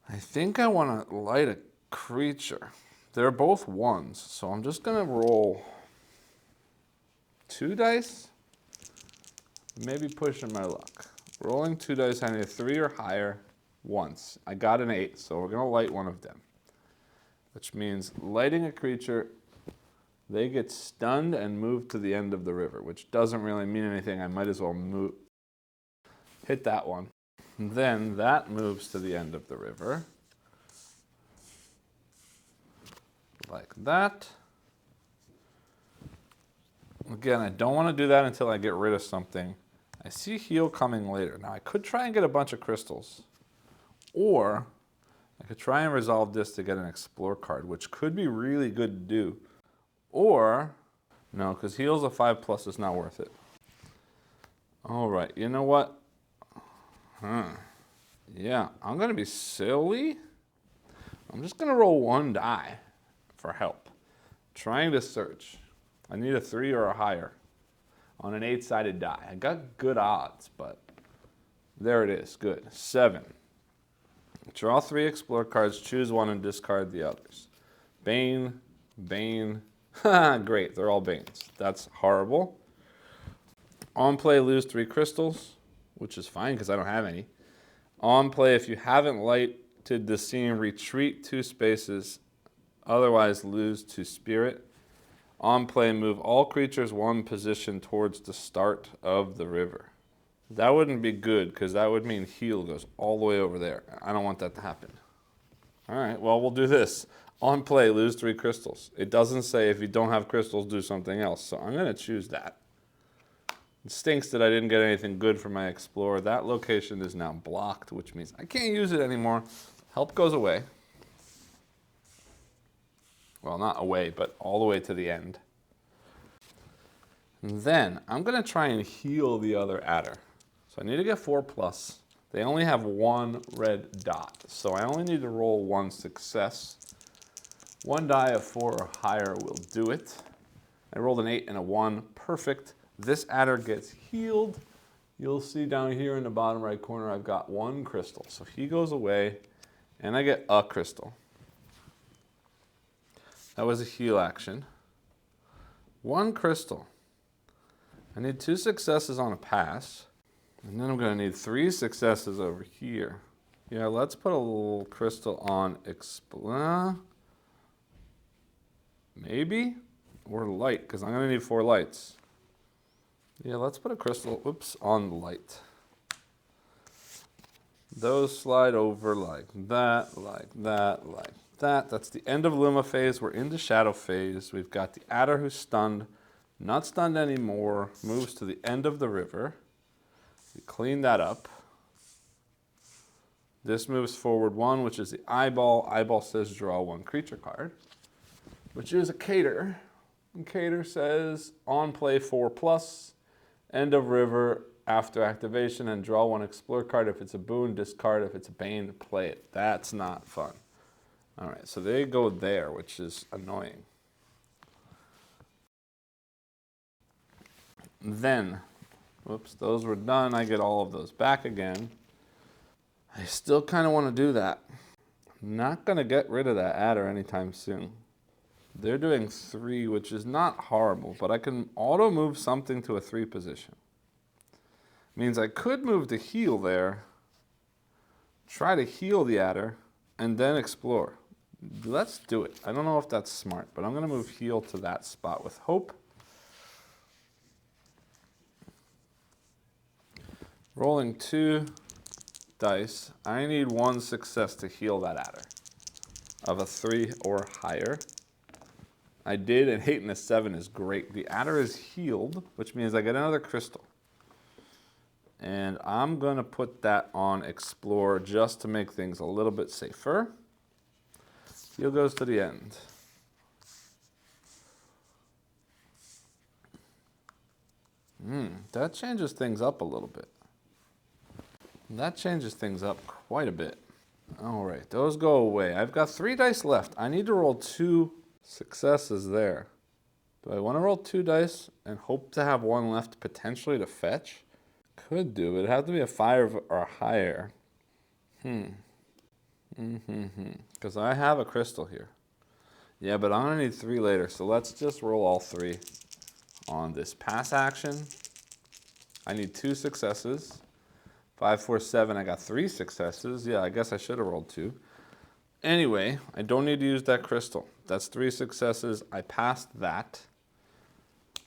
I think I want to light a creature. They're both 1s, so I'm just going to roll 2 dice. Maybe pushing my luck. Rolling 2 dice, I need 3 or higher once. I got an 8, so we're going to light one of them, which means lighting a creature They get stunned and move to the end of the river, which doesn't really mean anything. I might as well hit that one. And then that moves to the end of the river. Like that. Again, I don't want to do that until I get rid of something. I see heal coming later. Now I could try and get a bunch of crystals. Or I could try and resolve this to get an explore card, which could be really good to do. Or, no, because heals a 5+ is not worth it. All right, you know what? Yeah, I'm going to be silly. I'm just going to roll 1 die for help. Trying to search. I need a 3 or a higher on an 8-sided die. I got good odds, but there it is. Good. 7. Draw 3 explore cards, choose 1 and discard the others. Bane, Bane. Great, they're all Banes. That's horrible. On play, lose 3 crystals, which is fine because I don't have any. On play, if you haven't lighted the scene, retreat 2 spaces, otherwise lose 2 spirit. On play, move all creatures 1 position towards the start of the river. That wouldn't be good because that would mean heal goes all the way over there. I don't want that to happen. All right, well, we'll do this. On play, lose 3 crystals. It doesn't say if you don't have crystals, do something else. So I'm going to choose that. It stinks that I didn't get anything good for my Explorer. That location is now blocked, which means I can't use it anymore. Help goes away. Well, not away, but all the way to the end. And then I'm going to try and heal the other adder. So I need to get 4+. They only have 1 red dot, so I only need to roll 1 success. 1 die of 4 or higher will do it. I rolled an 8 and a 1. Perfect. This adder gets healed. You'll see down here in the bottom right corner, I've got 1 crystal. So he goes away, and I get a crystal. That was a heal action. 1 crystal. I need 2 successes on a pass. And then I'm going to need 3 successes over here. Yeah, let's put a little crystal on Explore. Maybe? Or light, because I'm going to need 4 lights. Yeah, let's put a crystal, on light. Those slide over like that, like that, like that. That's the end of Luma phase. We're into Shadow phase. We've got the adder who's stunned. Not stunned anymore. Moves to the end of the river. We clean that up. This moves forward 1, which is the eyeball. Eyeball says draw 1 creature card, which is a cater. And cater says on play 4+, end of river after activation, and draw 1 explore card. If it's a boon, discard. If it's a bane, play it. That's not fun. All right, so they go there, which is annoying. Then, those were done. I get all of those back again. I still kind of want to do that. I'm not going to get rid of that adder anytime soon. They're doing 3, which is not horrible, but I can auto move something to a 3 position. Means I could move the heal there, try to heal the adder, and then explore. Let's do it. I don't know if that's smart, but I'm going to move heal to that spot with hope. Rolling 2 dice. I need 1 success to heal that adder of a 3 or higher. I did, and 8 and a 7 is great. The adder is healed, which means I get another crystal. And I'm going to put that on Explore just to make things a little bit safer. Heal goes to the end. That changes things up a little bit. That changes things up quite a bit. All right, those go away. I've got 3 dice left. I need to roll 2 successes there. Do I want to roll 2 dice and hope to have 1 left potentially to fetch? Could do. It'd have to be a 5 or higher. Because I have a crystal here. Yeah, but I'm going to need 3 later, so let's just roll all 3 on this pass action. I need 2 successes. 5, 4, 7, I got 3 successes. Yeah, I guess I should have rolled 2. Anyway, I don't need to use that crystal. That's 3 successes. I passed that.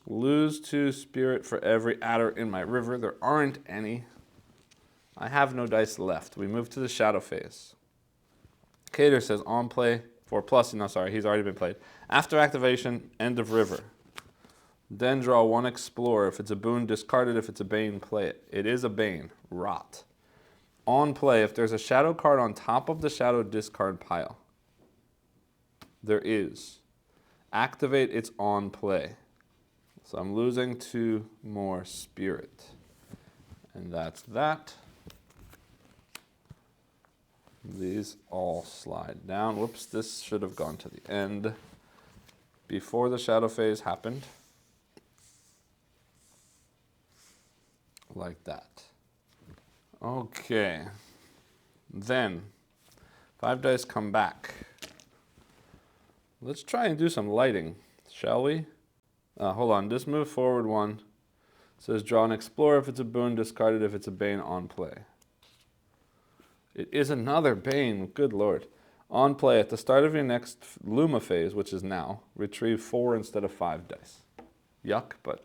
Lose 2 spirit for every adder in my river. There aren't any. I have no dice left. We move to the shadow phase. Cater says on play, 4+, no sorry, he's already been played. After activation, end of river. Then draw 1 explorer. If it's a boon, discard it. If it's a bane, play it. It is a bane. Rot. On play, if there's a shadow card on top of the shadow discard pile, there is. Activate its on play. So I'm losing 2 more spirit. And that's that. These all slide down. Whoops, this should have gone to the end before the shadow phase happened. Like that. Okay. Then, 5 dice come back. Let's try and do some lighting, shall we? Hold on, just move forward 1. It says draw an explorer if it's a boon, discard it if it's a bane, on play. It is another bane, good lord. On play, at the start of your next Luma phase, which is now, retrieve 4 instead of 5 dice. Yuck, but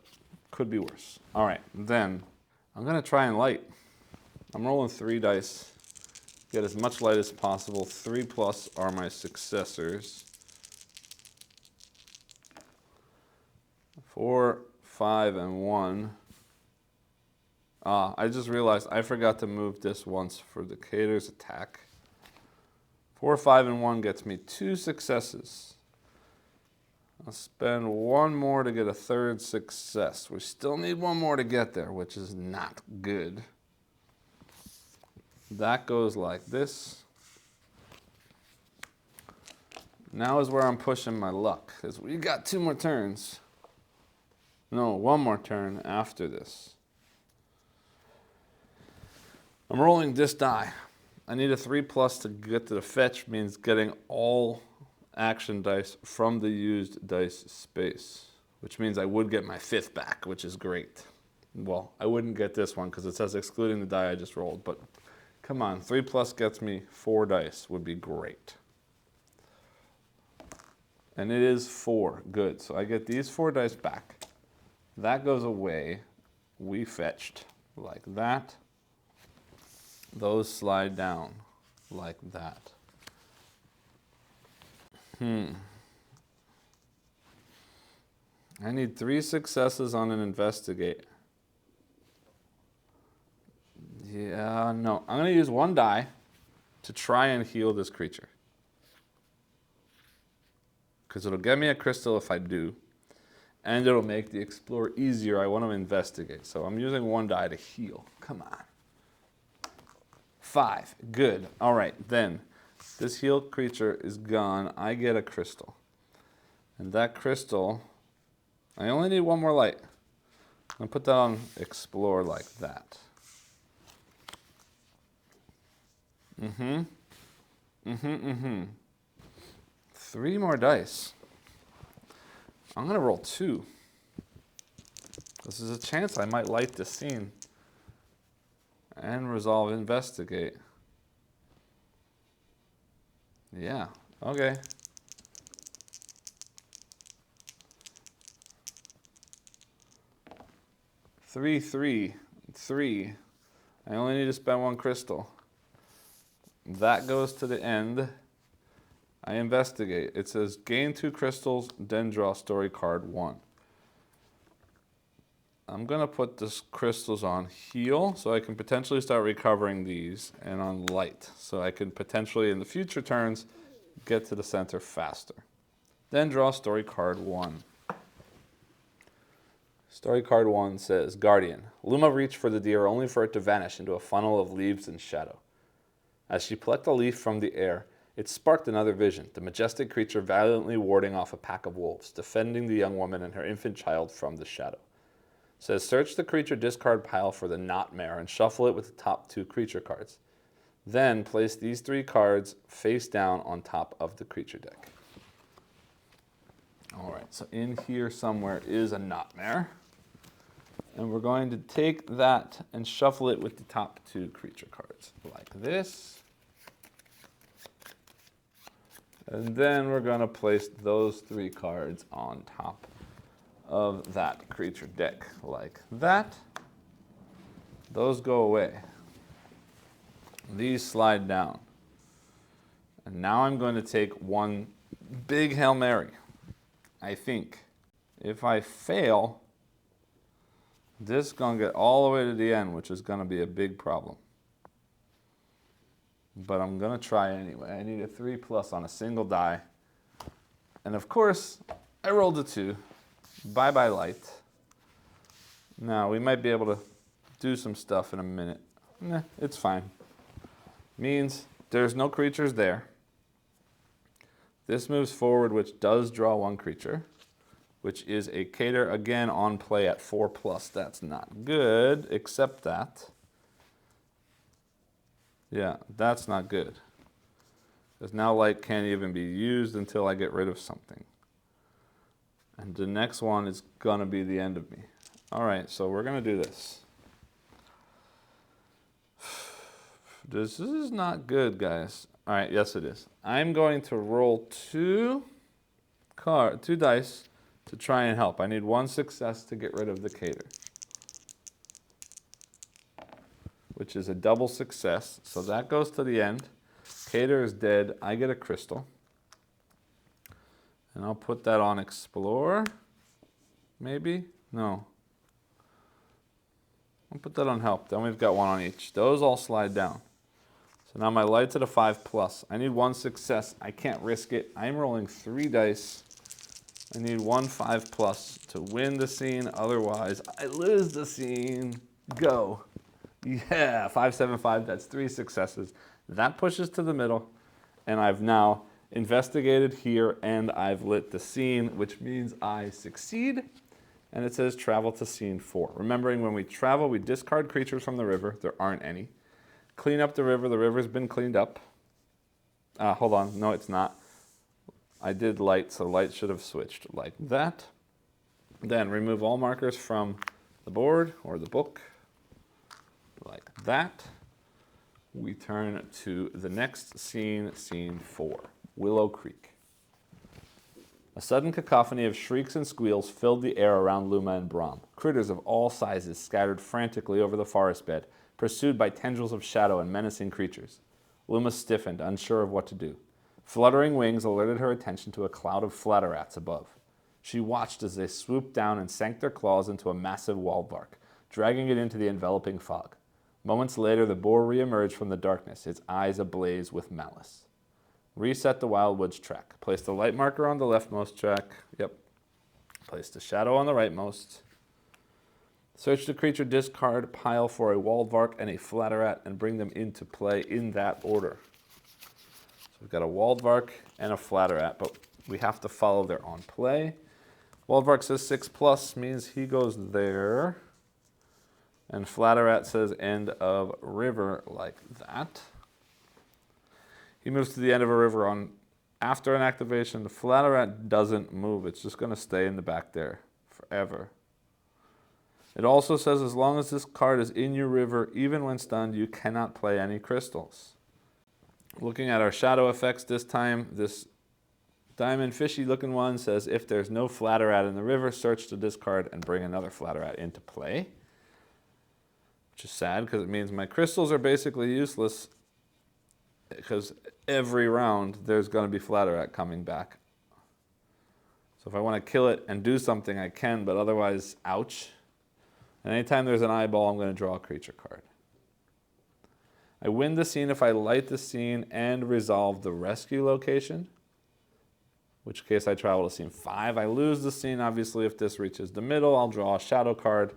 could be worse. All right, then I'm gonna try and light. I'm rolling 3 dice, get as much light as possible. 3+ are my successors. 4, 5, and 1. I just realized I forgot to move this once for the Cater's attack. 4, 5, and 1 gets me 2 successes. I'll spend 1 more to get a 3rd success. We still need 1 more to get there, which is not good. That goes like this. Now is where I'm pushing my luck, because we got 2 more turns. No, 1 more turn after this. I'm rolling this die. I need a 3+ to get to the fetch, means getting all action dice from the used dice space, which means I would get my 5th back, which is great. Well, I wouldn't get this one because it says excluding the die I just rolled, but come on, 3+ gets me 4 dice, would be great. And it is 4, good. So I get these 4 dice back. That goes away. We fetched like that. Those slide down like that. I need 3 successes on an investigate. Yeah, no. I'm going to use 1 die to try and heal this creature. Because it'll get me a crystal if I do. And it'll make the explorer easier. I want to investigate. So I'm using 1 die to heal. Come on. 5. Good. All right, then. This healed creature is gone. I get a crystal. And that crystal, I only need 1 more light. I'm going to put that on explore like that. 3 more dice. I'm going to roll 2. This is a chance I might light the scene. And resolve investigate. Yeah, okay. 3, 3, 3. I only need to spend 1 crystal. That goes to the end. I investigate. It says gain 2 crystals, then draw story card 1. I'm going to put the crystals on heal so I can potentially start recovering these, and on light so I can potentially in the future turns get to the center faster. Then draw story card 1. Story card 1 says Guardian. Luma reached for the deer only for it to vanish into a funnel of leaves and shadow. As she plucked a leaf from the air, it sparked another vision, the majestic creature valiantly warding off a pack of wolves, defending the young woman and her infant child from the shadow. It says search the creature discard pile for the Nightmare and shuffle it with the top 2 creature cards. Then place these 3 cards face down on top of the creature deck. All right, so in here somewhere is a Nightmare. And we're going to take that and shuffle it with the top 2 creature cards, like this. And then we're going to place those 3 cards on top of that creature deck like that. Those go away. These slide down. And now I'm going to take one big Hail Mary. I think if I fail, this is going to get all the way to the end, which is going to be a big problem. But I'm going to try anyway. I need a 3+ on a single die. And of course, I rolled a 2. Bye-bye light. Now, we might be able to do some stuff in a minute. Nah, it's fine. Means there's no creatures there. This moves forward, which does draw 1 creature, which is a Cater, again, on play at 4+. That's not good, except that. Yeah, that's not good. Because now light can't even be used until I get rid of something. And the next one is going to be the end of me. All right, so we're going to do this. This is not good, guys. All right, yes it is. I'm going to roll 2 dice to try and help. I need 1 success to get rid of the Cater, which is a double success. So that goes to the end. Cater is dead. I get a crystal. And I'll put that on Explore. Maybe? No. I'll put that on Help. Then we've got 1 on each. Those all slide down. So now my light's at a 5+. I need 1 success. I can't risk it. I'm rolling 3 dice. I need 1 5+ to win the scene. Otherwise, I lose the scene. Go. Yeah, 5, 7, 5. That's 3 successes. That pushes to the middle. And I've now investigated here and I've lit the scene, which means I succeed. And it says travel to scene 4. Remembering when we travel, we discard creatures from the river. There aren't any. Clean up the river. The river's been cleaned up. Hold on. No, it's not. I did light, so light should have switched like that. Then remove all markers from the board or the book like that. We turn to the next scene, scene 4, Willow Creek. A sudden cacophony of shrieks and squeals filled the air around Luma and Brahm. Critters of all sizes scattered frantically over the forest bed, pursued by tendrils of shadow and menacing creatures. Luma stiffened, unsure of what to do. Fluttering wings alerted her attention to a cloud of flatterats above. She watched as they swooped down and sank their claws into a massive wildvark, dragging it into the enveloping fog. Moments later, the boar reemerged from the darkness, its eyes ablaze with malice. Reset the Wildwoods track. Place the light marker on the leftmost track. Yep. Place the shadow on the rightmost. Search the creature discard pile for a Wildvark and a Flatterat and bring them into play in that order. So we've got a Wildvark and a Flatterat, but we have to follow their on play. Wildvark says 6+, means he goes there. And Flatterat says end of river like that. He moves to the end of a river on after an activation. The Flatterat doesn't move. It's just going to stay in the back there forever. It also says as long as this card is in your river, even when stunned, you cannot play any crystals. Looking at our shadow effects this time, this diamond fishy looking one says if there's no Flatterat in the river, search the discard and bring another Flatterat into play. Which is sad because it means my crystals are basically useless because every round there's going to be Flatterat coming back. So if I want to kill it and do something, I can, but otherwise, ouch. And anytime there's an eyeball, I'm going to draw a creature card. I win the scene if I light the scene and resolve the rescue location, in which case I travel to scene 5. I lose the scene, obviously, if this reaches the middle. I'll draw a shadow card.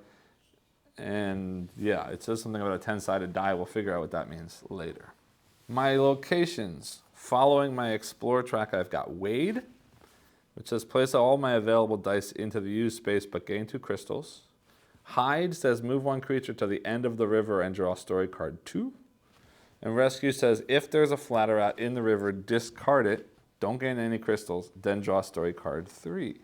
And yeah, it says something about a 10-sided die. We'll figure out what that means later. My locations. Following my explore track, I've got Wade, which says place all my available dice into the used space but gain 2 crystals. Hide says move 1 creature to the end of the river and draw story card 2. And Rescue says if there's a Flatterat in the river, discard it, don't gain any crystals, then draw story card 3.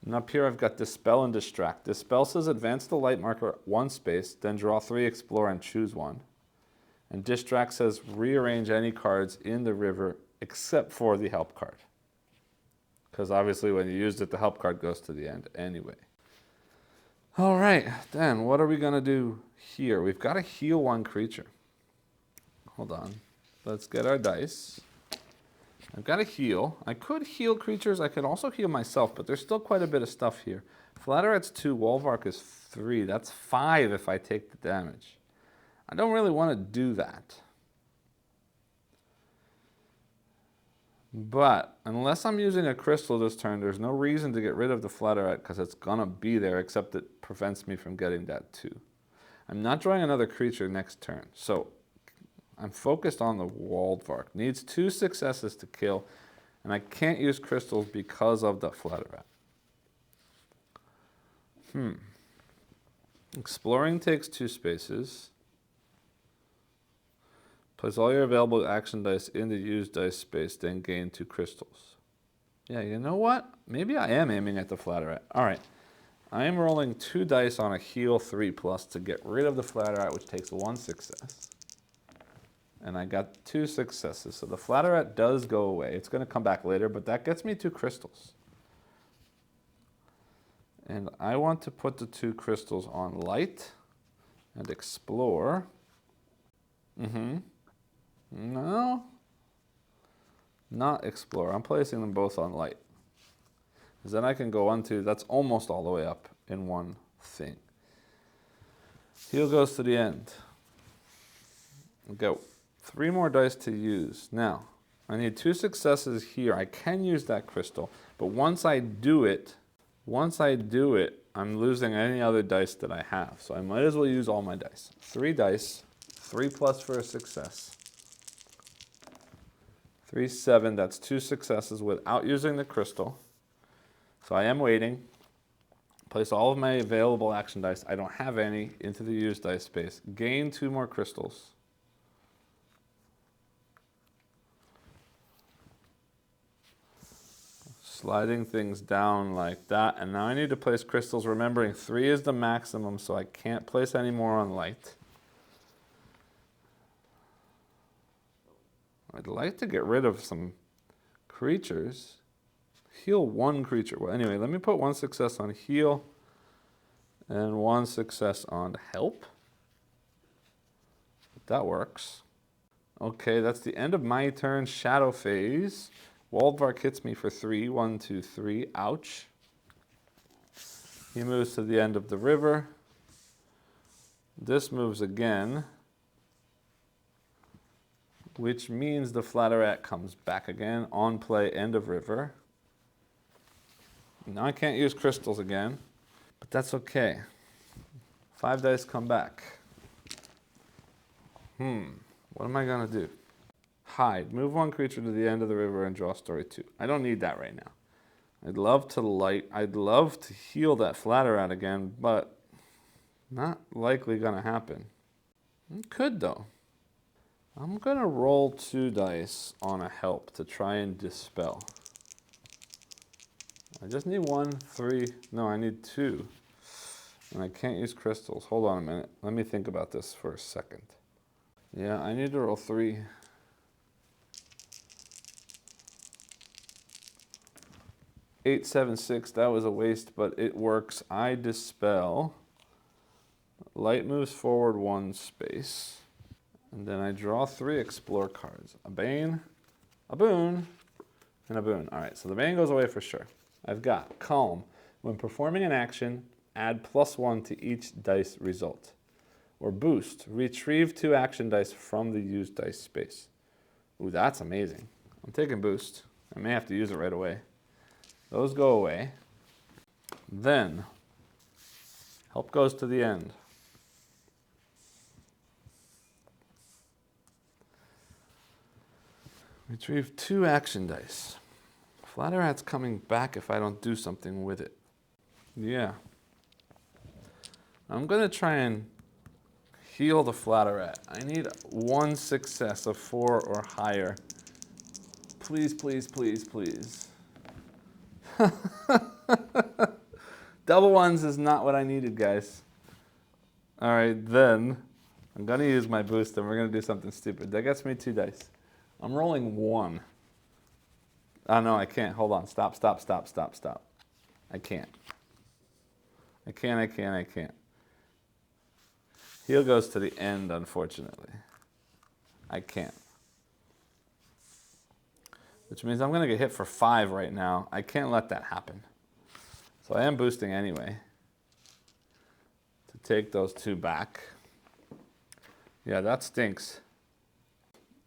And up here I've got Dispel and Distract. Dispel says advance the light marker 1 space, then draw 3, explore, and choose 1. And Distract says rearrange any cards in the river except for the help card. Because obviously when you used it, the help card goes to the end anyway. All right, then what are we gonna do here? We've got to heal one creature. Hold on, let's get our dice. I've got to heal. I could heal creatures, I could also heal myself, but there's still quite a bit of stuff here. Flatterat's 2, Wildwood is 3, that's 5 if I take the damage. I don't really want to do that. But unless I'm using a crystal this turn, there's no reason to get rid of the Flatteret because it's gonna be there, except it prevents me from getting that 2. I'm not drawing another creature next turn, so I'm focused on the Wildwood. Needs 2 successes to kill, and I can't use crystals because of the Flatteret. Exploring takes 2 spaces. Place all your available action dice in the used dice space, then gain 2 crystals. Yeah, you know what? Maybe I am aiming at the Flatteret. All right. I am rolling 2 dice on a heal 3+ to get rid of the Flatteret, which takes 1 success. And I got 2 successes. So the Flatteret does go away. It's going to come back later, but that gets me 2 crystals. And I want to put the 2 crystals on light and explore. No, not explore. I'm placing them both on light. Because then I can go 1, 2. That's almost all the way up in one thing. Heal goes to the end. I've got 3 more dice to use. Now, I need 2 successes here. I can use that crystal, but once I do it, I'm losing any other dice that I have. So I might as well use all my dice. 3 dice, 3+ for a success. 3, 7, that's 2 successes without using the crystal. So I am waiting. Place all of my available action dice, I don't have any, into the used dice space. Gain 2 more crystals. Sliding things down like that. And now I need to place crystals, remembering 3 is the maximum, so I can't place any more on light. I'd like to get rid of some creatures. Heal 1 creature. Well, anyway, let me put 1 success on heal and 1 success on help. That works. Okay, that's the end of my turn. Shadow phase. Wildwood hits me for 3. 1, 2, 3. Ouch. He moves to the end of the river. This moves again, which means the Flatteret comes back again. On play, end of river. Now I can't use crystals again, but that's okay. 5 dice come back. What am I gonna do? Hide. Move 1 creature to the end of the river and draw story 2. I don't need that right now. I'd love to light. I'd love to heal that Flatteret again, but not likely gonna happen. It could though. I'm gonna roll 2 dice on a help to try and dispel. I just need 1, 3, no, I need 2. And I can't use crystals. Hold on a minute. Let me think about this for a second. Yeah, I need to roll 3. 8, 7, 6, that was a waste, but it works. I dispel. Light moves forward 1 space. And then I draw 3 explore cards. A Bane, a Boon, and a Boon. All right, so the Bane goes away for sure. I've got Calm. When performing an action, add +1 to each dice result. Or Boost. Retrieve 2 action dice from the used dice space. Ooh, that's amazing. I'm taking Boost. I may have to use it right away. Those go away. Then, help goes to the end. Retrieve 2 action dice. Flatteret's coming back if I don't do something with it. Yeah. I'm gonna try and heal the Flatteret. I need 1 success of 4 or higher. Please, please, please, please. Double 1s is not what I needed, guys. All right, then I'm gonna use my boost and we're gonna do something stupid. That gets me 2 dice. I'm rolling 1. Oh, no, I can't. Hold on. Stop. I can't. I can't. Heel goes to the end, unfortunately. I can't. Which means I'm going to get hit for 5 right now. I can't let that happen. So I am boosting anyway to take those 2 back. Yeah, that stinks.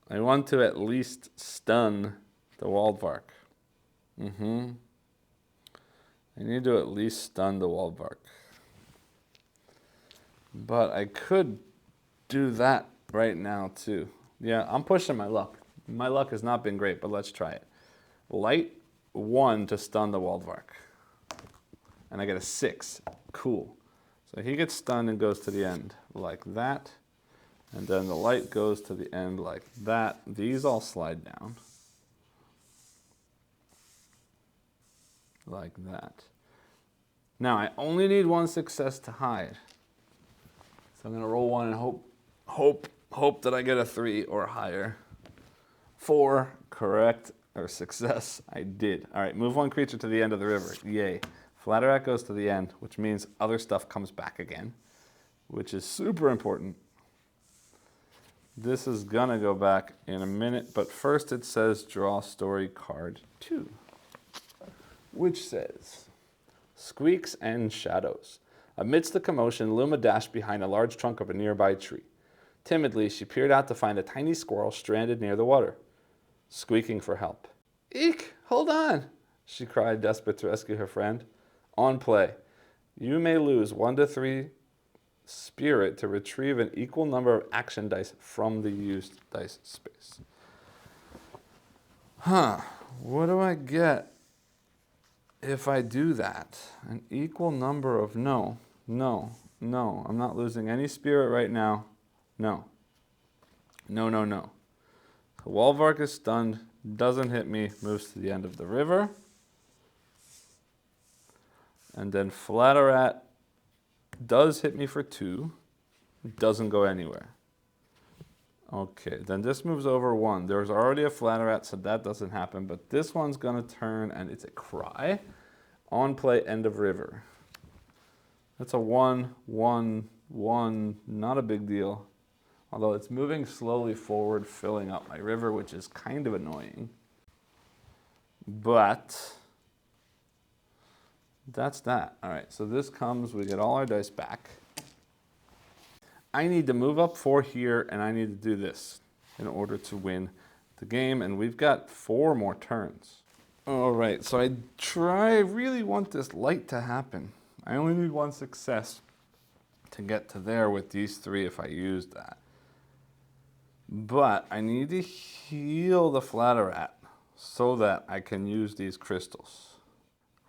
I want to at least stun the Wildvark. I need to at least stun the Wildvark. But I could do that right now too. Yeah, I'm pushing my luck. My luck has not been great, but let's try it. Light 1 to stun the Wildvark. And I get a 6. Cool. So he gets stunned and goes to the end like that. And then the light goes to the end like that. These all slide down. Like that. Now I only need 1 success to hide. So I'm going to roll 1 and hope that I get a 3 or higher. 4, correct, or success. I did. All right, move 1 creature to the end of the river. Yay. Flatterat goes to the end, which means other stuff comes back again, which is super important. This is going to go back in a minute, but first it says draw story card 2, which says, Squeaks and Shadows. Amidst the commotion, Luma dashed behind a large trunk of a nearby tree. Timidly, she peered out to find a tiny squirrel stranded near the water, squeaking for help. Eek, hold on, she cried, desperate to rescue her friend. On play. You may lose 1 to 3 spirit to retrieve an equal number of action dice from the used dice space. What do I get if I do that? An equal number of no. I'm not losing any spirit right now. No. The Wildvark is stunned, doesn't hit me, moves to the end of the river. And then Flatterat does hit me for 2, doesn't go anywhere. Okay, then this moves over 1. There's already a Flatterat, so that doesn't happen, but this one's gonna turn and it's a cry. On play, end of river. That's a 1, 1, 1, not a big deal. Although it's moving slowly forward, filling up my river, which is kind of annoying. But that's that. All right, so this comes, we get all our dice back. I need to move up 4 here, and I need to do this in order to win the game, and we've got 4 more turns. All right, so I really want this light to happen. I only need 1 success to get to there with these 3 if I use that. But I need to heal the Flatterat so that I can use these crystals.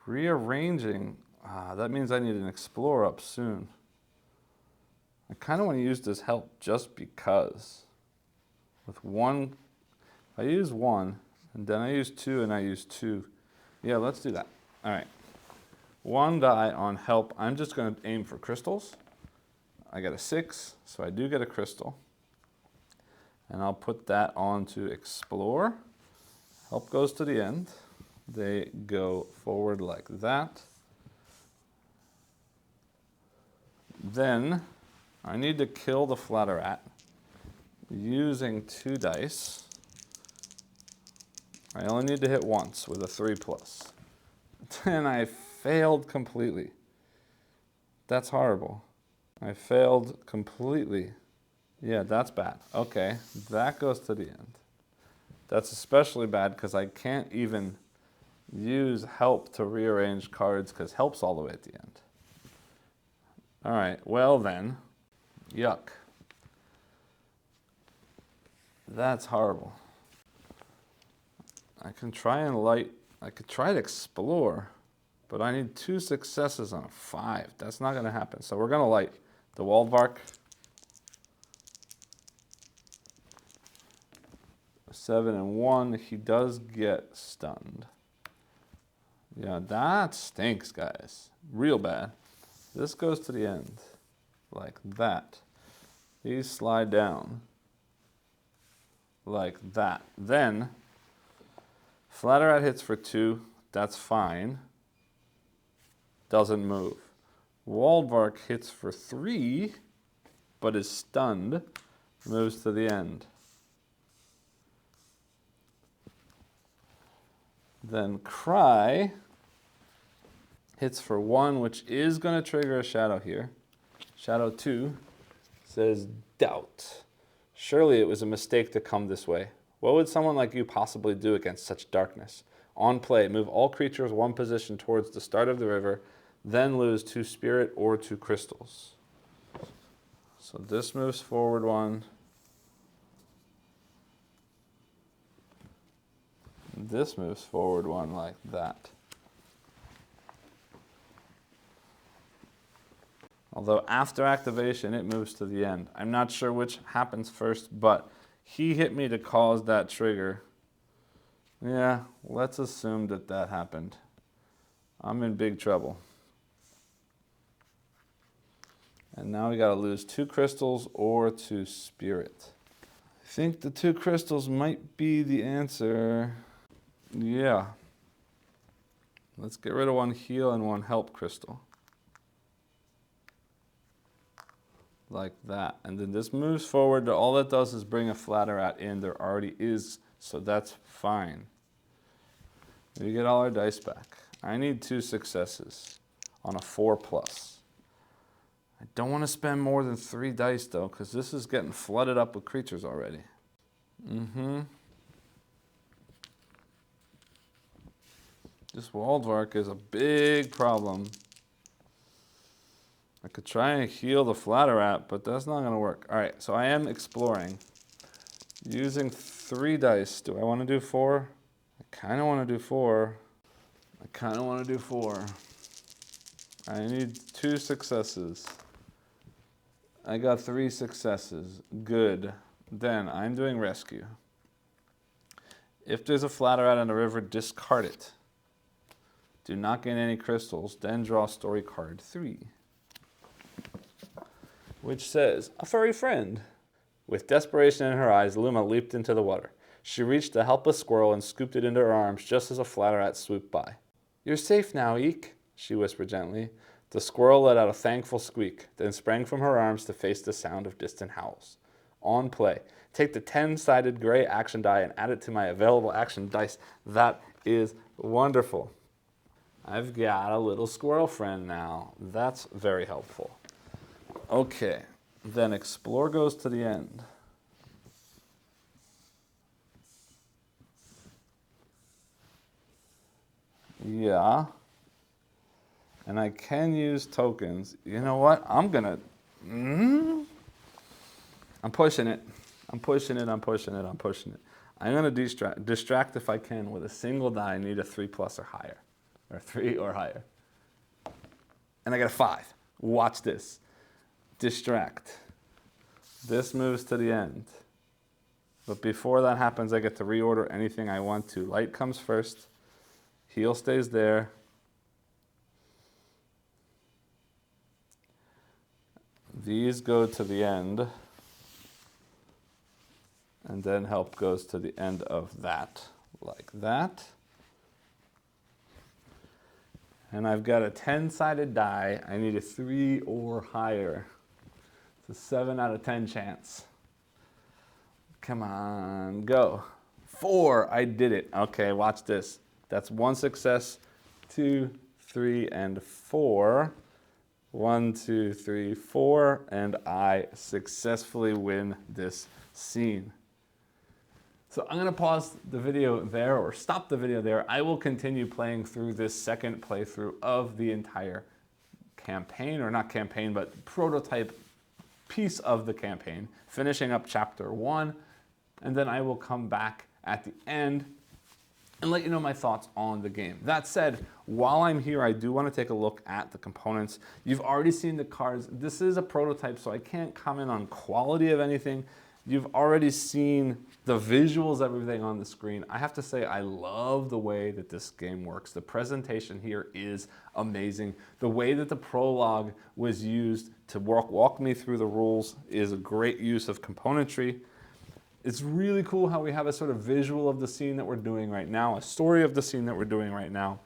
Rearranging, that means I need an Explore up soon. I kind of want to use this help just because. With 1, if I use 1, and then I use 2, and I use 2. Yeah, let's do that. All right. 1 die on help. I'm just going to aim for crystals. I got a 6, so I do get a crystal. And I'll put that on to Explore. Help goes to the end. They go forward like that. Then I need to kill the Flatterat using 2 dice. I only need to hit once with a 3+. Then I failed completely. That's horrible. I failed completely. Yeah, that's bad. Okay, that goes to the end. That's especially bad because I can't even use help to rearrange cards because help's all the way at the end. All right, well then, yuck. That's horrible. I can try and light, I could try to Explore, but I need 2 successes on a 5. That's not gonna happen. So we're gonna light the Wildvark. 7 and 1, he does get stunned. Yeah, that stinks, guys. Real bad. This goes to the end, like that. These slide down, like that. Then, Flatter hits for 2. That's fine. Doesn't move. Wildwood hits for 3, but is stunned. Moves to the end. Then Cry hits for 1, which is going to trigger a shadow here. Shadow 2 says Doubt. Surely it was a mistake to come this way. What would someone like you possibly do against such darkness? On play, move all creatures 1 position towards the start of the river, then lose 2 spirit or 2 crystals. So this moves forward 1. This moves forward 1 like that. Although after activation, it moves to the end. I'm not sure which happens first, but he hit me to cause that trigger. Yeah, let's assume that that happened. I'm in big trouble. And now we gotta lose 2 crystals or 2 spirit. I think the 2 crystals might be the answer. Yeah. Let's get rid of 1 heal and 1 help crystal. Like that. And then this moves forward. All that does is bring a flatter at in. There already is, so that's fine. We get all our dice back. I need 2 successes on a 4+. I don't want to spend more than 3 dice though, because this is getting flooded up with creatures already. This Wildwood is a big problem. I could try and heal the Flatter, but that's not going to work. All right, so I am exploring. Using 3 dice. Do I want to do 4? I kind of want to do 4. I kind of want to do 4. I need 2 successes. I got 3 successes. Good. Then I'm doing rescue. If there's a Flatter in the river, discard it. Do not gain any crystals. Then draw story card 3. Which says, a furry friend. With desperation in her eyes, Luma leaped into the water. She reached a helpless squirrel and scooped it into her arms just as a Flatter swooped by. You're safe now, Eek, she whispered gently. The squirrel let out a thankful squeak, then sprang from her arms to face the sound of distant howls. On play. Take the 10-sided gray action die and add it to my available action dice. That is wonderful. I've got a little squirrel friend now. That's very helpful. Okay, then explore goes to the end. Yeah. And I can use tokens. You know what? I'm gonna, I'm pushing it. I'm pushing it. I'm gonna distract if I can with a single die. I need a 3+ or higher, or 3 or higher. And I got a 5. Watch this. Distract. This moves to the end. But before that happens, I get to reorder anything I want to. Light comes first. Heal stays there. These go to the end. And then help goes to the end of that, like that. And I've got a 10-sided die. I need a 3 or higher. It's a 7 out of 10 chance. Come on, go. 4, I did it. Okay, watch this. That's 1 success, 2, 3, and 4. 1, 2, 3, 4, and I successfully win this scene. So I'm going to pause the video there, or stop the video there. I will continue playing through this second playthrough of the entire campaign, or not campaign, but prototype piece of the campaign, finishing up chapter 1, and then I will come back at the end and let you know my thoughts on the game. That said, while I'm here, I do want to take a look at the components. You've already seen the cards. This is a prototype, so I can't comment on quality of anything. You've already seen the visuals, everything on the screen. I have to say, I love the way that this game works. The presentation here is amazing. The way that the prologue was used to walk me through the rules is a great use of componentry. It's really cool how we have a sort of visual of the scene that we're doing right now, a story of the scene that we're doing right now.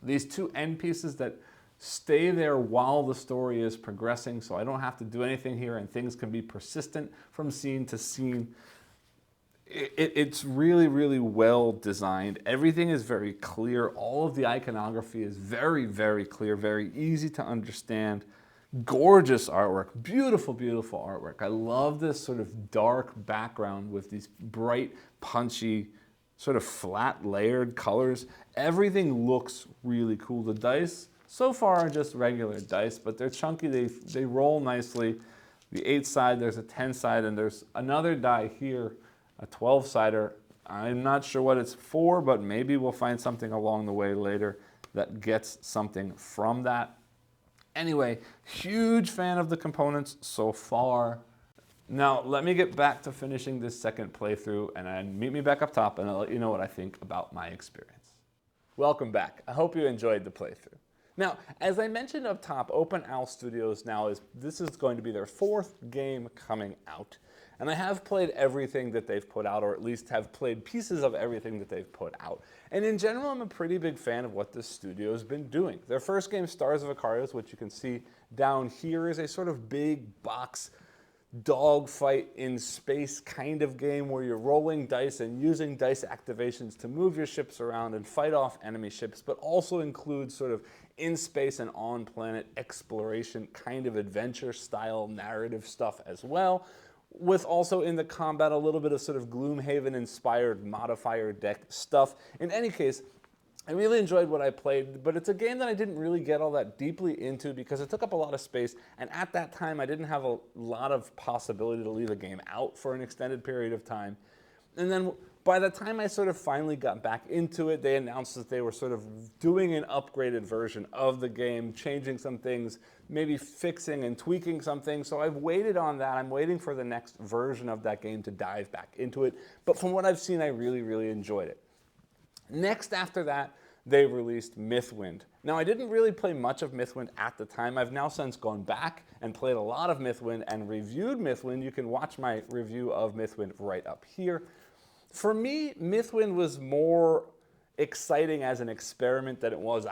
These two end pieces that stay there while the story is progressing, so I don't have to do anything here and things can be persistent from scene to scene. It's really, really well designed. Everything is very clear. All of the iconography is very, very clear, very easy to understand. Gorgeous artwork, beautiful, beautiful artwork. I love this sort of dark background with these bright, punchy, sort of flat layered colors. Everything looks really cool. The dice so far are just regular dice, but they're chunky, they roll nicely. The 8-side, there's a 10-side, and there's another die here, a 12-sider. I'm not sure what it's for, but maybe we'll find something along the way later that gets something from that. Anyway, huge fan of the components so far. Now, let me get back to finishing this second playthrough, and then meet me back up top, and I'll let you know what I think about my experience. Welcome back. I hope you enjoyed the playthrough. Now, as I mentioned up top, Open Owl Studios this is going to be their 4th game coming out. And I have played everything that they've put out, or at least have played pieces of everything that they've put out. And in general, I'm a pretty big fan of what this studio has been doing. Their first game, Stars of Icarius, which you can see down here, is a sort of big box dogfight in space kind of game where you're rolling dice and using dice activations to move your ships around and fight off enemy ships, but also includes sort of in space and on planet exploration kind of adventure style narrative stuff as well, with also in the combat a little bit of sort of Gloomhaven inspired modifier deck stuff. In any case, I really enjoyed what I played, but it's a game that I didn't really get all that deeply into because it took up a lot of space, and at that time I didn't have a lot of possibility to leave a game out for an extended period of time. And then by the time I sort of finally got back into it, they announced that they were sort of doing an upgraded version of the game, changing some things, maybe fixing and tweaking some things. So I've waited on that. I'm waiting for the next version of that game to dive back into it. But from what I've seen, I really, really enjoyed it. Next after that, they released Mythwind. Now, I didn't really play much of Mythwind at the time. I've now since gone back and played a lot of Mythwind and reviewed Mythwind. You can watch my review of Mythwind right up here. For me, Mythwind was more exciting as an experiment than it was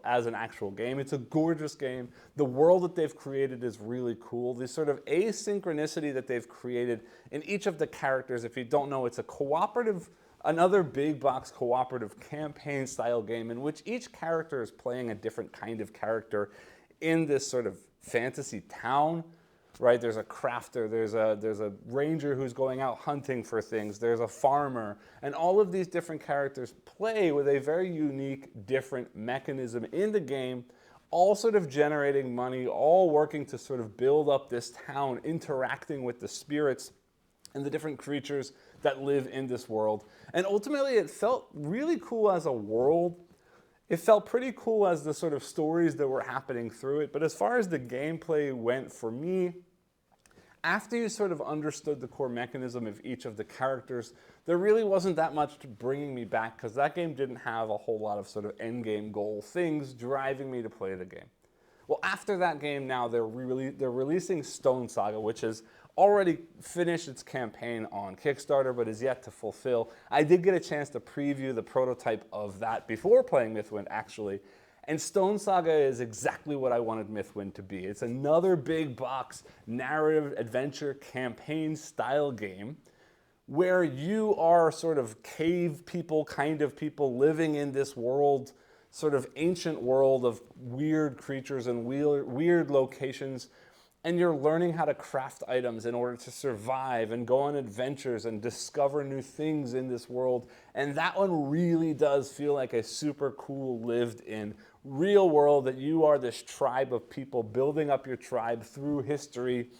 as an actual game. It's a gorgeous game. The world that they've created is really cool. This sort of asynchronicity that they've created in each of the characters, if you don't know, it's a cooperative, another big box cooperative campaign style game in which each character is playing a different kind of character in this sort of fantasy town. Right, there's a crafter, there's a ranger who's going out hunting for things, there's a farmer, and all of these different characters play with a very unique, different mechanism in the game, all sort of generating money, all working to sort of build up this town, interacting with the spirits and the different creatures that live in this world. And ultimately, it felt really cool as a world. It felt pretty cool as the sort of stories that were happening through it. But as far as the gameplay went for me, after you sort of understood the core mechanism of each of the characters, there really wasn't that much bringing me back because that game didn't have a whole lot of sort of end game goal things driving me to play the game. Well, after that game now, they're releasing Stone Saga, which has already finished its campaign on Kickstarter, but is yet to fulfill. I did get a chance to preview the prototype of that before playing Mythwind, actually. And Stone Saga is exactly what I wanted Mythwind to be. It's another big box narrative adventure campaign style game where you are sort of cave people, kind of people living in this world, sort of ancient world of weird creatures and weird locations. And you're learning how to craft items in order to survive and go on adventures and discover new things in this world. And that one really does feel like a super cool lived in real world that you are this tribe of people building up your tribe through history,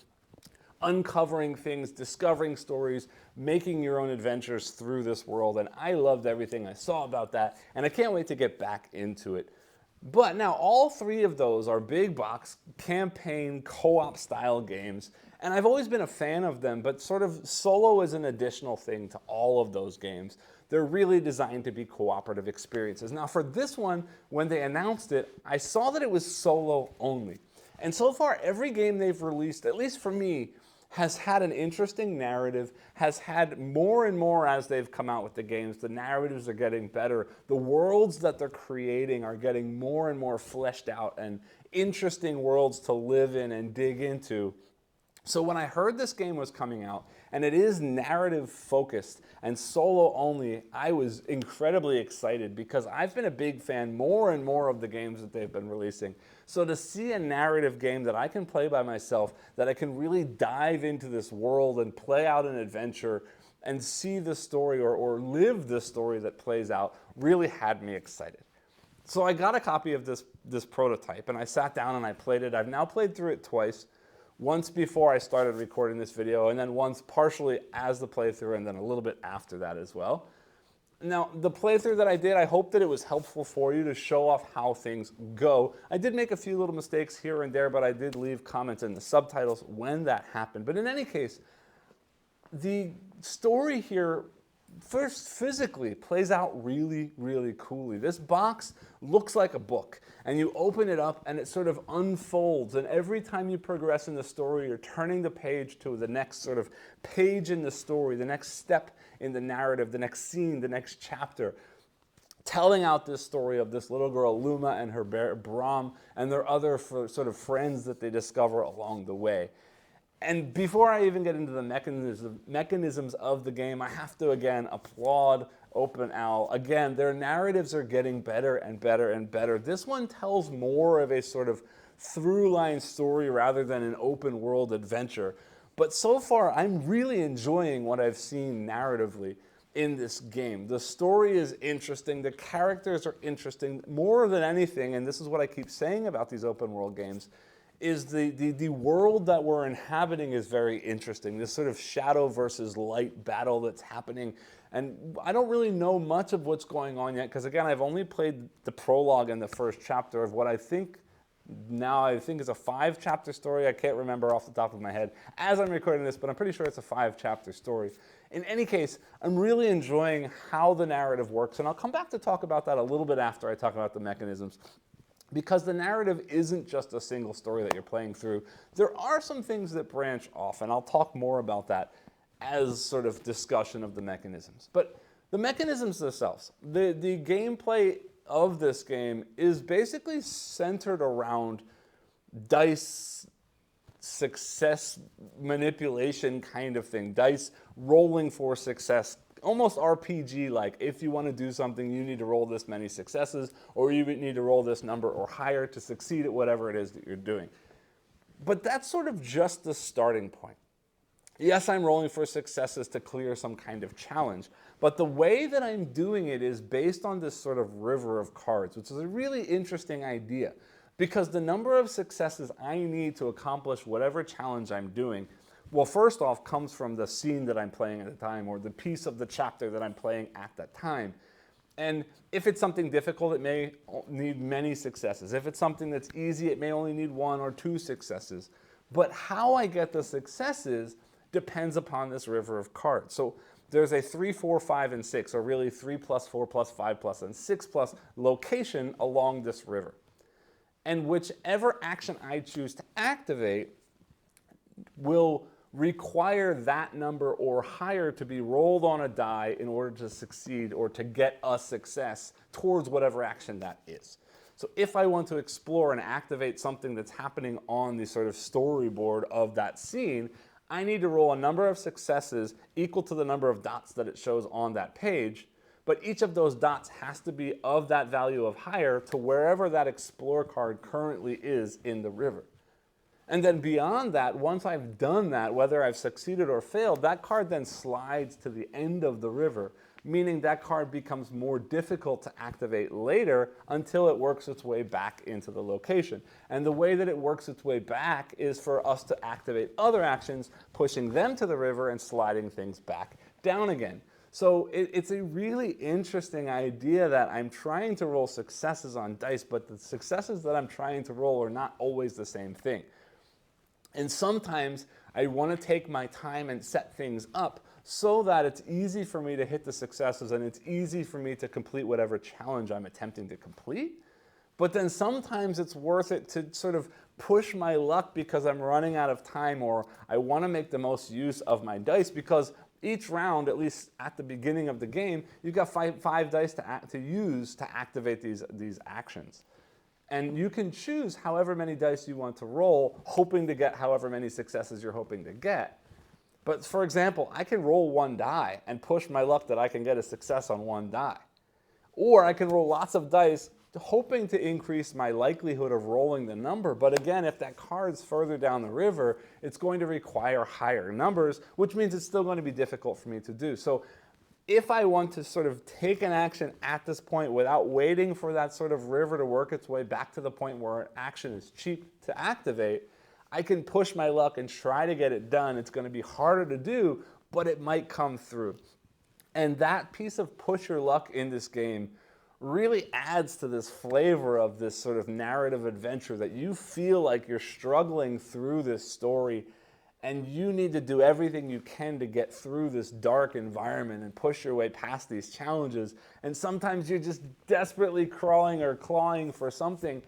uncovering things, discovering stories, making your own adventures through this world. And I loved everything I saw about that. And I can't wait to get back into it. But now all three of those are big box campaign co-op style games, and I've always been a fan of them, but sort of solo is an additional thing to all of those games. They're really designed to be cooperative experiences. Now for this one, when they announced it, I saw that it was solo only. And so far, every game they've released, at least for me, has had an interesting narrative, has had more and more as they've come out with the games. The narratives are getting better. The worlds that they're creating are getting more and more fleshed out and interesting worlds to live in and dig into. So when I heard this game was coming out, and it is narrative focused and solo only, I was incredibly excited because I've been a big fan more and more of the games that they've been releasing. So to see a narrative game that I can play by myself, that I can really dive into this world and play out an adventure and see the story or live the story that plays out really had me excited. So I got a copy of this prototype and I sat down and I played it. I've now played through it twice. Once before I started recording this video, and then once partially as the playthrough, and then a little bit after that as well. Now, the playthrough that I did, I hope that it was helpful for you to show off how things go. I did make a few little mistakes here and there, but I did leave comments in the subtitles when that happened. But in any case, the story here first physically plays out really, really coolly. This box looks like a book, and you open it up and it sort of unfolds, and every time you progress in the story, you're turning the page to the next sort of page in the story, the next step in the narrative, the next scene, the next chapter, telling out this story of this little girl, Luma, and her bear, Brahm, and their other sort of friends that they discover along the way. And before I even get into the mechanisms of the game, I have to again applaud OpenOwl. Again, their narratives are getting better and better and better. This one tells more of a sort of through-line story rather than an open world adventure. But so far, I'm really enjoying what I've seen narratively in this game. The story is interesting, the characters are interesting. More than anything, and this is what I keep saying about these open world games, is the world that we're inhabiting is very interesting. This sort of shadow versus light battle that's happening. And I don't really know much of what's going on yet, because again, I've only played the prologue and the first chapter of what I think is a 5-chapter story. I can't remember off the top of my head as I'm recording this, but I'm pretty sure it's a 5-chapter story. In any case, I'm really enjoying how the narrative works, and I'll come back to talk about that a little bit after I talk about the mechanisms. Because the narrative isn't just a single story that you're playing through. There are some things that branch off, and I'll talk more about that as sort of discussion of the mechanisms. But the mechanisms themselves, the gameplay of this game is basically centered around dice success manipulation kind of thing. Dice rolling for success, almost RPG-like. If you want to do something, you need to roll this many successes, or you need to roll this number or higher to succeed at whatever it is that you're doing. But that's sort of just the starting point. Yes, I'm rolling for successes to clear some kind of challenge, but the way that I'm doing it is based on this sort of river of cards, which is a really interesting idea, because the number of successes I need to accomplish whatever challenge I'm doing, well, first off, comes from the scene that I'm playing at the time, or the piece of the chapter that I'm playing at that time. And if it's something difficult, it may need many successes. If it's something that's easy, it may only need 1 or 2 successes. But how I get the successes depends upon this river of cards. So there's a 3, 4, 5, and 6, or really 3 plus, 4 plus, 5 plus, and 6 plus location along this river. And whichever action I choose to activate will require that number or higher to be rolled on a die in order to succeed or to get a success towards whatever action that is. So if I want to explore and activate something that's happening on the sort of storyboard of that scene, I need to roll a number of successes equal to the number of dots that it shows on that page, but each of those dots has to be of that value of higher to wherever that explore card currently is in the river. And then beyond that, once I've done that, whether I've succeeded or failed, that card then slides to the end of the river, meaning that card becomes more difficult to activate later until it works its way back into the location. And the way that it works its way back is for us to activate other actions, pushing them to the river and sliding things back down again. So it's a really interesting idea that I'm trying to roll successes on dice, but the successes that I'm trying to roll are not always the same thing. And sometimes I want to take my time and set things up so that it's easy for me to hit the successes and it's easy for me to complete whatever challenge I'm attempting to complete. But then sometimes it's worth it to sort of push my luck because I'm running out of time, or I want to make the most use of my dice, because each round, at least at the beginning of the game, you've got five dice to use to activate these actions. And you can choose however many dice you want to roll, hoping to get however many successes you're hoping to get. But for example, I can roll one die and push my luck that I can get a success on one die. Or I can roll lots of dice hoping to increase my likelihood of rolling the number. But again, if that card's further down the river, it's going to require higher numbers, which means it's still going to be difficult for me to do. So if I want to sort of take an action at this point without waiting for that sort of river to work its way back to the point where an action is cheap to activate, I can push my luck and try to get it done. It's going to be harder to do, but it might come through. And that piece of push your luck in this game really adds to this flavor of this sort of narrative adventure, that you feel like you're struggling through this story and you need to do everything you can to get through this dark environment and push your way past these challenges. And sometimes you're just desperately crawling or clawing for something,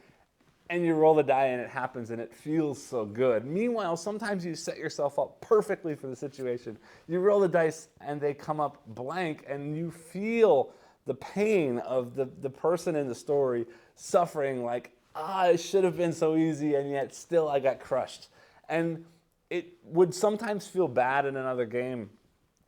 and you roll the die and it happens and it feels so good. Meanwhile, sometimes you set yourself up perfectly for the situation. You roll the dice and they come up blank, and you feel the pain of the person in the story suffering, like, it should have been so easy, and yet still I got crushed. And it would sometimes feel bad in another game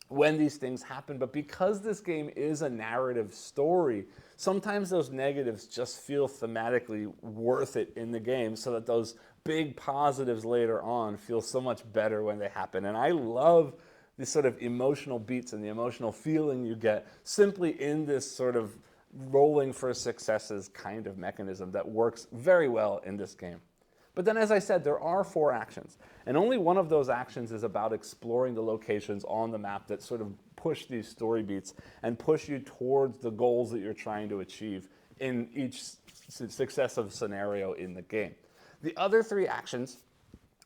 when these things happen, but because this game is a narrative story, sometimes those negatives just feel thematically worth it in the game, so that those big positives later on feel so much better when they happen. And I love the sort of emotional beats and the emotional feeling you get simply in this sort of rolling for successes kind of mechanism that works very well in this game. But then, as I said, there are 4 actions, and only one of those actions is about exploring the locations on the map that sort of push these story beats and push you towards the goals that you're trying to achieve in each successive scenario in the game. The other 3 actions,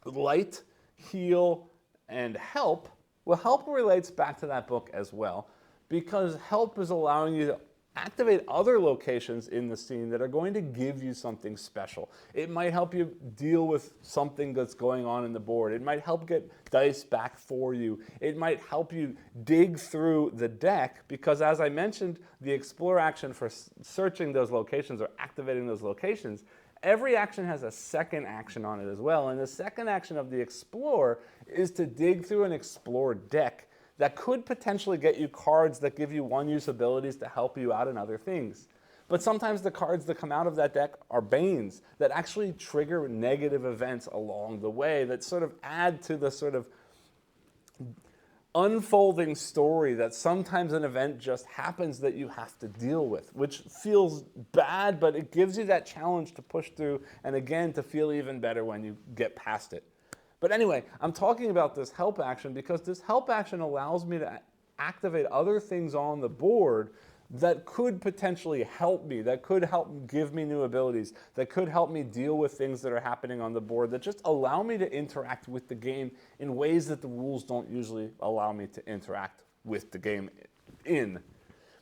light, heal, and help, well, help relates back to that book as well, because help is allowing you to activate other locations in the scene that are going to give you something special. It might help you deal with something that's going on in the board. It might help get dice back for you. It might help you dig through the deck, because as I mentioned, the explore action for searching those locations or activating those locations, every action has a second action on it as well. And the second action of the explore is to dig through an explore deck that could potentially get you cards that give you one-use abilities to help you out in other things. But sometimes the cards that come out of that deck are banes that actually trigger negative events along the way that sort of add to the sort of unfolding story that sometimes an event just happens that you have to deal with, which feels bad, but it gives you that challenge to push through and again to feel even better when you get past it. But anyway, I'm talking about this help action because this help action allows me to activate other things on the board that could potentially help me, that could help give me new abilities, that could help me deal with things that are happening on the board, that just allow me to interact with the game in ways that the rules don't usually allow me to interact with the game in.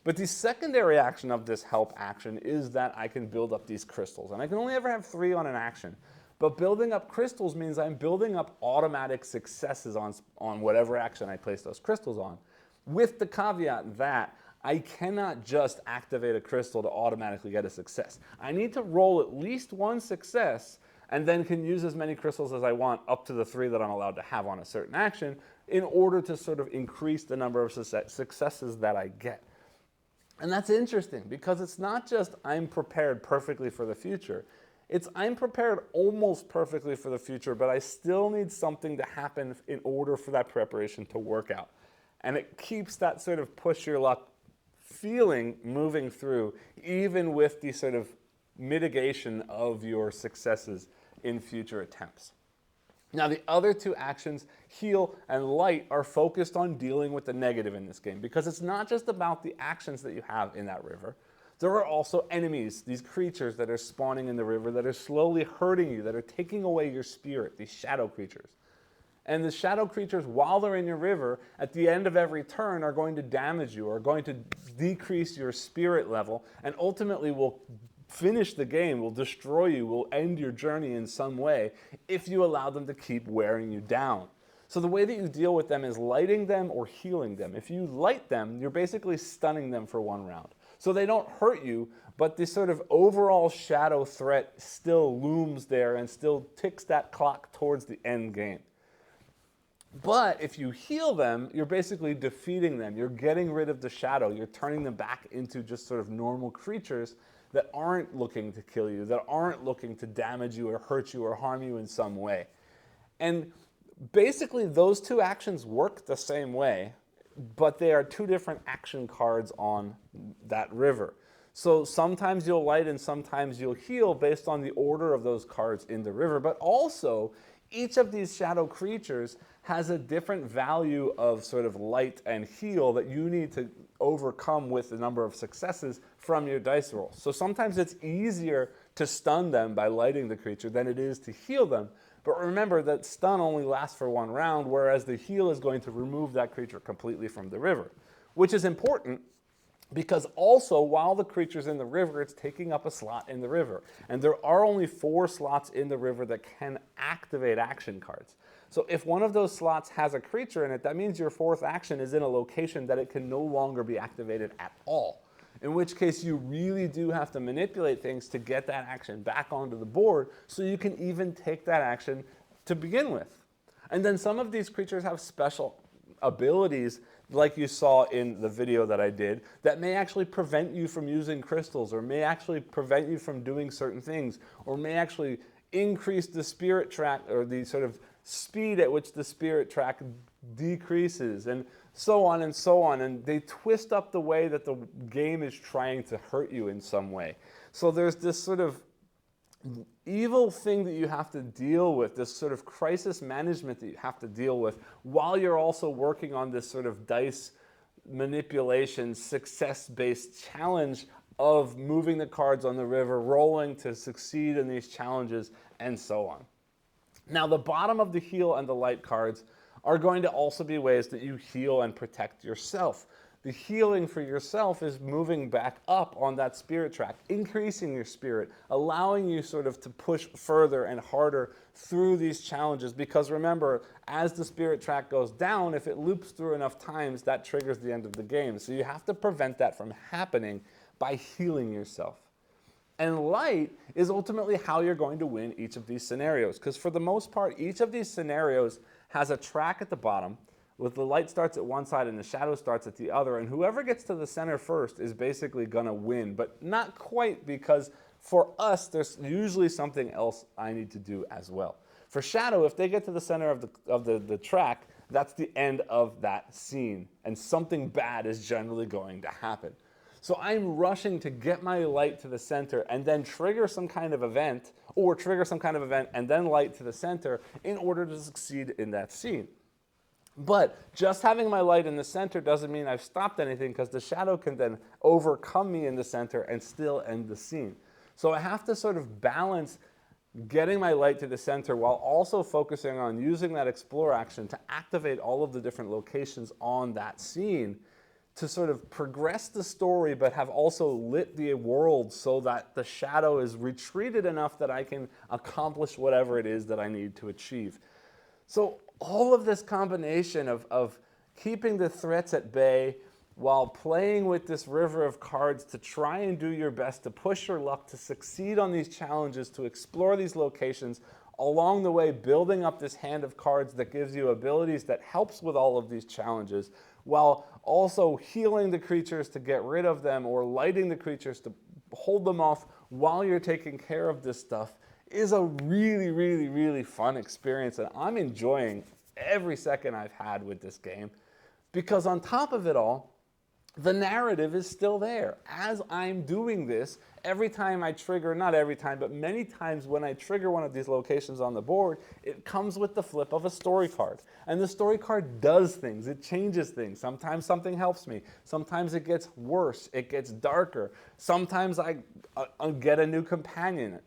But the secondary action of this help action is that I can build up these crystals. And I can only ever have 3 on an action. But building up crystals means I'm building up automatic successes on whatever action I place those crystals on, with the caveat that I cannot just activate a crystal to automatically get a success. I need to roll at least 1 success and then can use as many crystals as I want, up to the 3 that I'm allowed to have on a certain action, in order to sort of increase the number of successes that I get. And that's interesting because it's not just I'm prepared perfectly for the future. It's I'm prepared almost perfectly for the future, but I still need something to happen in order for that preparation to work out. And it keeps that sort of push your luck feeling moving through, even with the sort of mitigation of your successes in future attempts. Now, the other 2 actions, heal and light, are focused on dealing with the negative in this game, because it's not just about the actions that you have in that river. There are also enemies, these creatures that are spawning in the river that are slowly hurting you, that are taking away your spirit, these shadow creatures. And the shadow creatures, while they're in your river, at the end of every turn are going to damage you, or going to decrease your spirit level, and ultimately will finish the game, will destroy you, will end your journey in some way if you allow them to keep wearing you down. So the way that you deal with them is lighting them or healing them. If you light them, you're basically stunning them for one round. So they don't hurt you, but the sort of overall shadow threat still looms there and still ticks that clock towards the end game. But if you heal them, you're basically defeating them. You're getting rid of the shadow. You're turning them back into just sort of normal creatures that aren't looking to kill you, that aren't looking to damage you or hurt you or harm you in some way. And basically, those two actions work the same way, but they are two different action cards on that river. So sometimes you'll light and sometimes you'll heal based on the order of those cards in the river, but also each of these shadow creatures has a different value of sort of light and heal that you need to overcome with the number of successes from your dice roll. So sometimes it's easier to stun them by lighting the creature than it is to heal them. But remember that stun only lasts for one round, whereas the heal is going to remove that creature completely from the river, which is important because also while the creature's in the river, it's taking up a slot in the river. And there are only 4 slots in the river that can activate action cards. So if one of those slots has a creature in it, that means your 4th action is in a location that it can no longer be activated at all. In which case you really do have to manipulate things to get that action back onto the board so you can even take that action to begin with. And then some of these creatures have special abilities, like you saw in the video that I did, that may actually prevent you from using crystals, or may actually prevent you from doing certain things, or may actually increase the spirit track, or the sort of speed at which the spirit track decreases, and so on and so on. And they twist up the way that the game is trying to hurt you in some way. So there's this sort of evil thing that you have to deal with, this sort of crisis management that you have to deal with, while you're also working on this sort of dice manipulation, success-based challenge of moving the cards on the river, rolling to succeed in these challenges, and so on. Now, the bottom of the heal and the light cards are going to also be ways that you heal and protect yourself. The healing for yourself is moving back up on that spirit track, increasing your spirit, allowing you sort of to push further and harder through these challenges. Because remember, as the spirit track goes down, if it loops through enough times, that triggers the end of the game. So you have to prevent that from happening by healing yourself. And light is ultimately how you're going to win each of these scenarios. Because for the most part, each of these scenarios has a track at the bottom, with the light starts at one side and the shadow starts at the other, and whoever gets to the center first is basically going to win, but not quite, because for us, there's usually something else I need to do as well. For shadow, if they get to the center of the track, that's the end of that scene, and something bad is generally going to happen. So I'm rushing to get my light to the center and then trigger some kind of event, or trigger some kind of event and then light to the center in order to succeed in that scene. But just having my light in the center doesn't mean I've stopped anything, because the shadow can then overcome me in the center and still end the scene. So I have to sort of balance getting my light to the center while also focusing on using that explore action to activate all of the different locations on that scene to sort of progress the story, but have also lit the world so that the shadow is retreated enough that I can accomplish whatever it is that I need to achieve. So all of this combination of keeping the threats at bay while playing with this river of cards to try and do your best to push your luck, to succeed on these challenges, to explore these locations, along the way building up this hand of cards that gives you abilities that helps with all of these challenges, while also healing the creatures to get rid of them, or lighting the creatures to hold them off while you're taking care of this stuff, is a really, really, really fun experience, and I'm enjoying every second I've had with this game, because on top of it all, the narrative is still there. As I'm doing this, every time I trigger, not every time, but many times when I trigger one of these locations on the board, it comes with the flip of a story card. And the story card does things, it changes things. Sometimes something helps me. Sometimes it gets worse, it gets darker. Sometimes I get a new companion.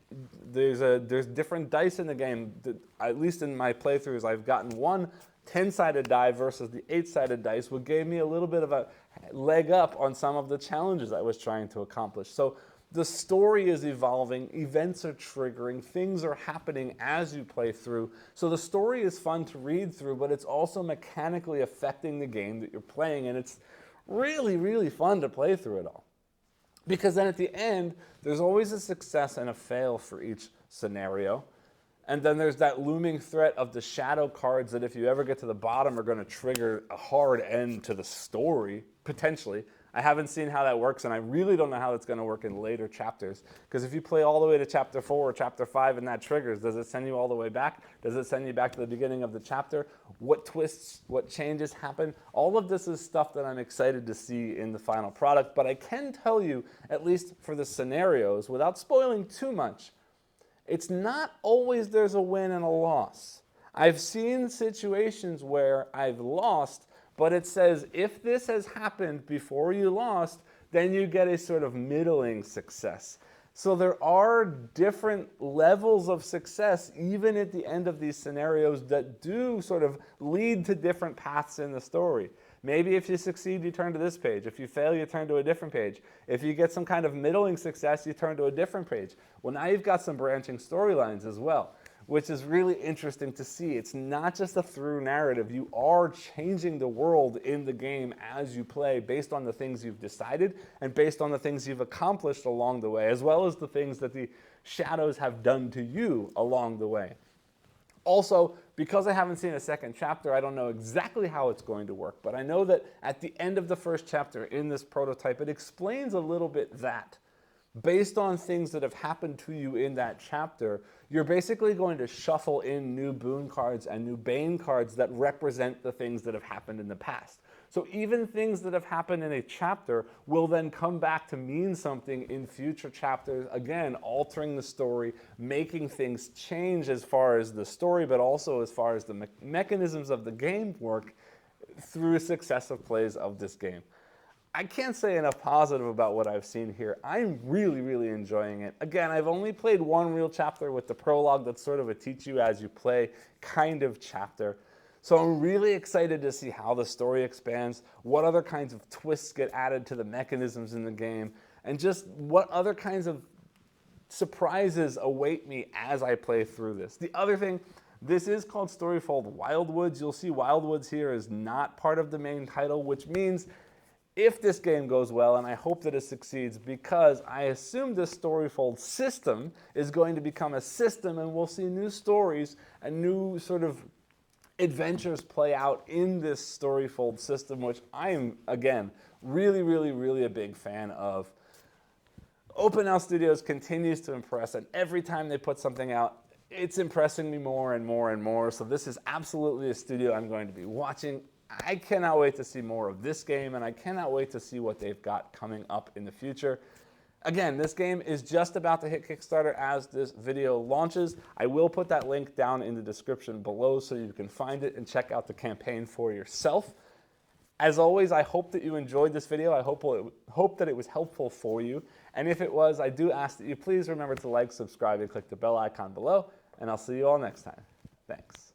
There's different dice in the game. At least in my playthroughs, I've gotten one 10-sided die versus the 8-sided dice, which gave me a little bit of a leg up on some of the challenges I was trying to accomplish. So The story is evolving, events are triggering, things are happening as you play through. So the story is fun to read through, but it's also mechanically affecting the game that you're playing, and it's really, really fun to play through it all. Because then at the end, there's always a success and a fail for each scenario. And then there's that looming threat of the shadow cards that if you ever get to the bottom are going to trigger a hard end to the story, potentially. I haven't seen how that works, and I really don't know how it's going to work in later chapters. Because if you play all the way to chapter 4 or chapter 5 and that triggers, does it send you all the way back? Does it send you back to the beginning of the chapter? What twists, what changes happen? All of this is stuff that I'm excited to see in the final product. But I can tell you, at least for the scenarios, without spoiling too much, it's not always there's a win and a loss. I've seen situations where I've lost, but it says if this has happened before you lost, then you get a sort of middling success. So there are different levels of success even at the end of these scenarios that do sort of lead to different paths in the story. Maybe if you succeed, you turn to this page. If you fail, you turn to a different page. If you get some kind of middling success, you turn to a different page. Well, now you've got some branching storylines as well, which is really interesting to see. It's not just a through narrative. You are changing the world in the game as you play based on the things you've decided and based on the things you've accomplished along the way, as well as the things that the shadows have done to you along the way. Also, because I haven't seen a second chapter, I don't know exactly how it's going to work, but I know that at the end of the first chapter in this prototype, it explains a little bit that based on things that have happened to you in that chapter, you're basically going to shuffle in new boon cards and new bane cards that represent the things that have happened in the past. So even things that have happened in a chapter will then come back to mean something in future chapters, again, altering the story, making things change as far as the story, but also as far as the mechanisms of the game work through successive plays of this game. I can't say enough positive about what I've seen here. I'm really, really enjoying it. Again, I've only played one real chapter with the prologue that's sort of a teach you as you play kind of chapter. So I'm really excited to see how the story expands, what other kinds of twists get added to the mechanisms in the game, and just what other kinds of surprises await me as I play through this. The other thing, this is called Storyfold Wildwoods. You'll see Wildwoods here is not part of the main title, which means if this game goes well, and I hope that it succeeds, because I assume this Storyfold system is going to become a system and we'll see new stories and new sort of adventures play out in this Storyfold system, which I am, again, really, really, really a big fan of. Open Owl Studios continues to impress, and every time they put something out, it's impressing me more and more and more. So this is absolutely a studio I'm going to be watching. I cannot wait to see more of this game, and I cannot wait to see what they've got coming up in the future. Again, this game is just about to hit Kickstarter as this video launches. I will put that link down in the description below so you can find it and check out the campaign for yourself. As always, I hope that you enjoyed this video. I hope that it was helpful for you. And if it was, I do ask that you please remember to like, subscribe, and click the bell icon below. And I'll see you all next time. Thanks.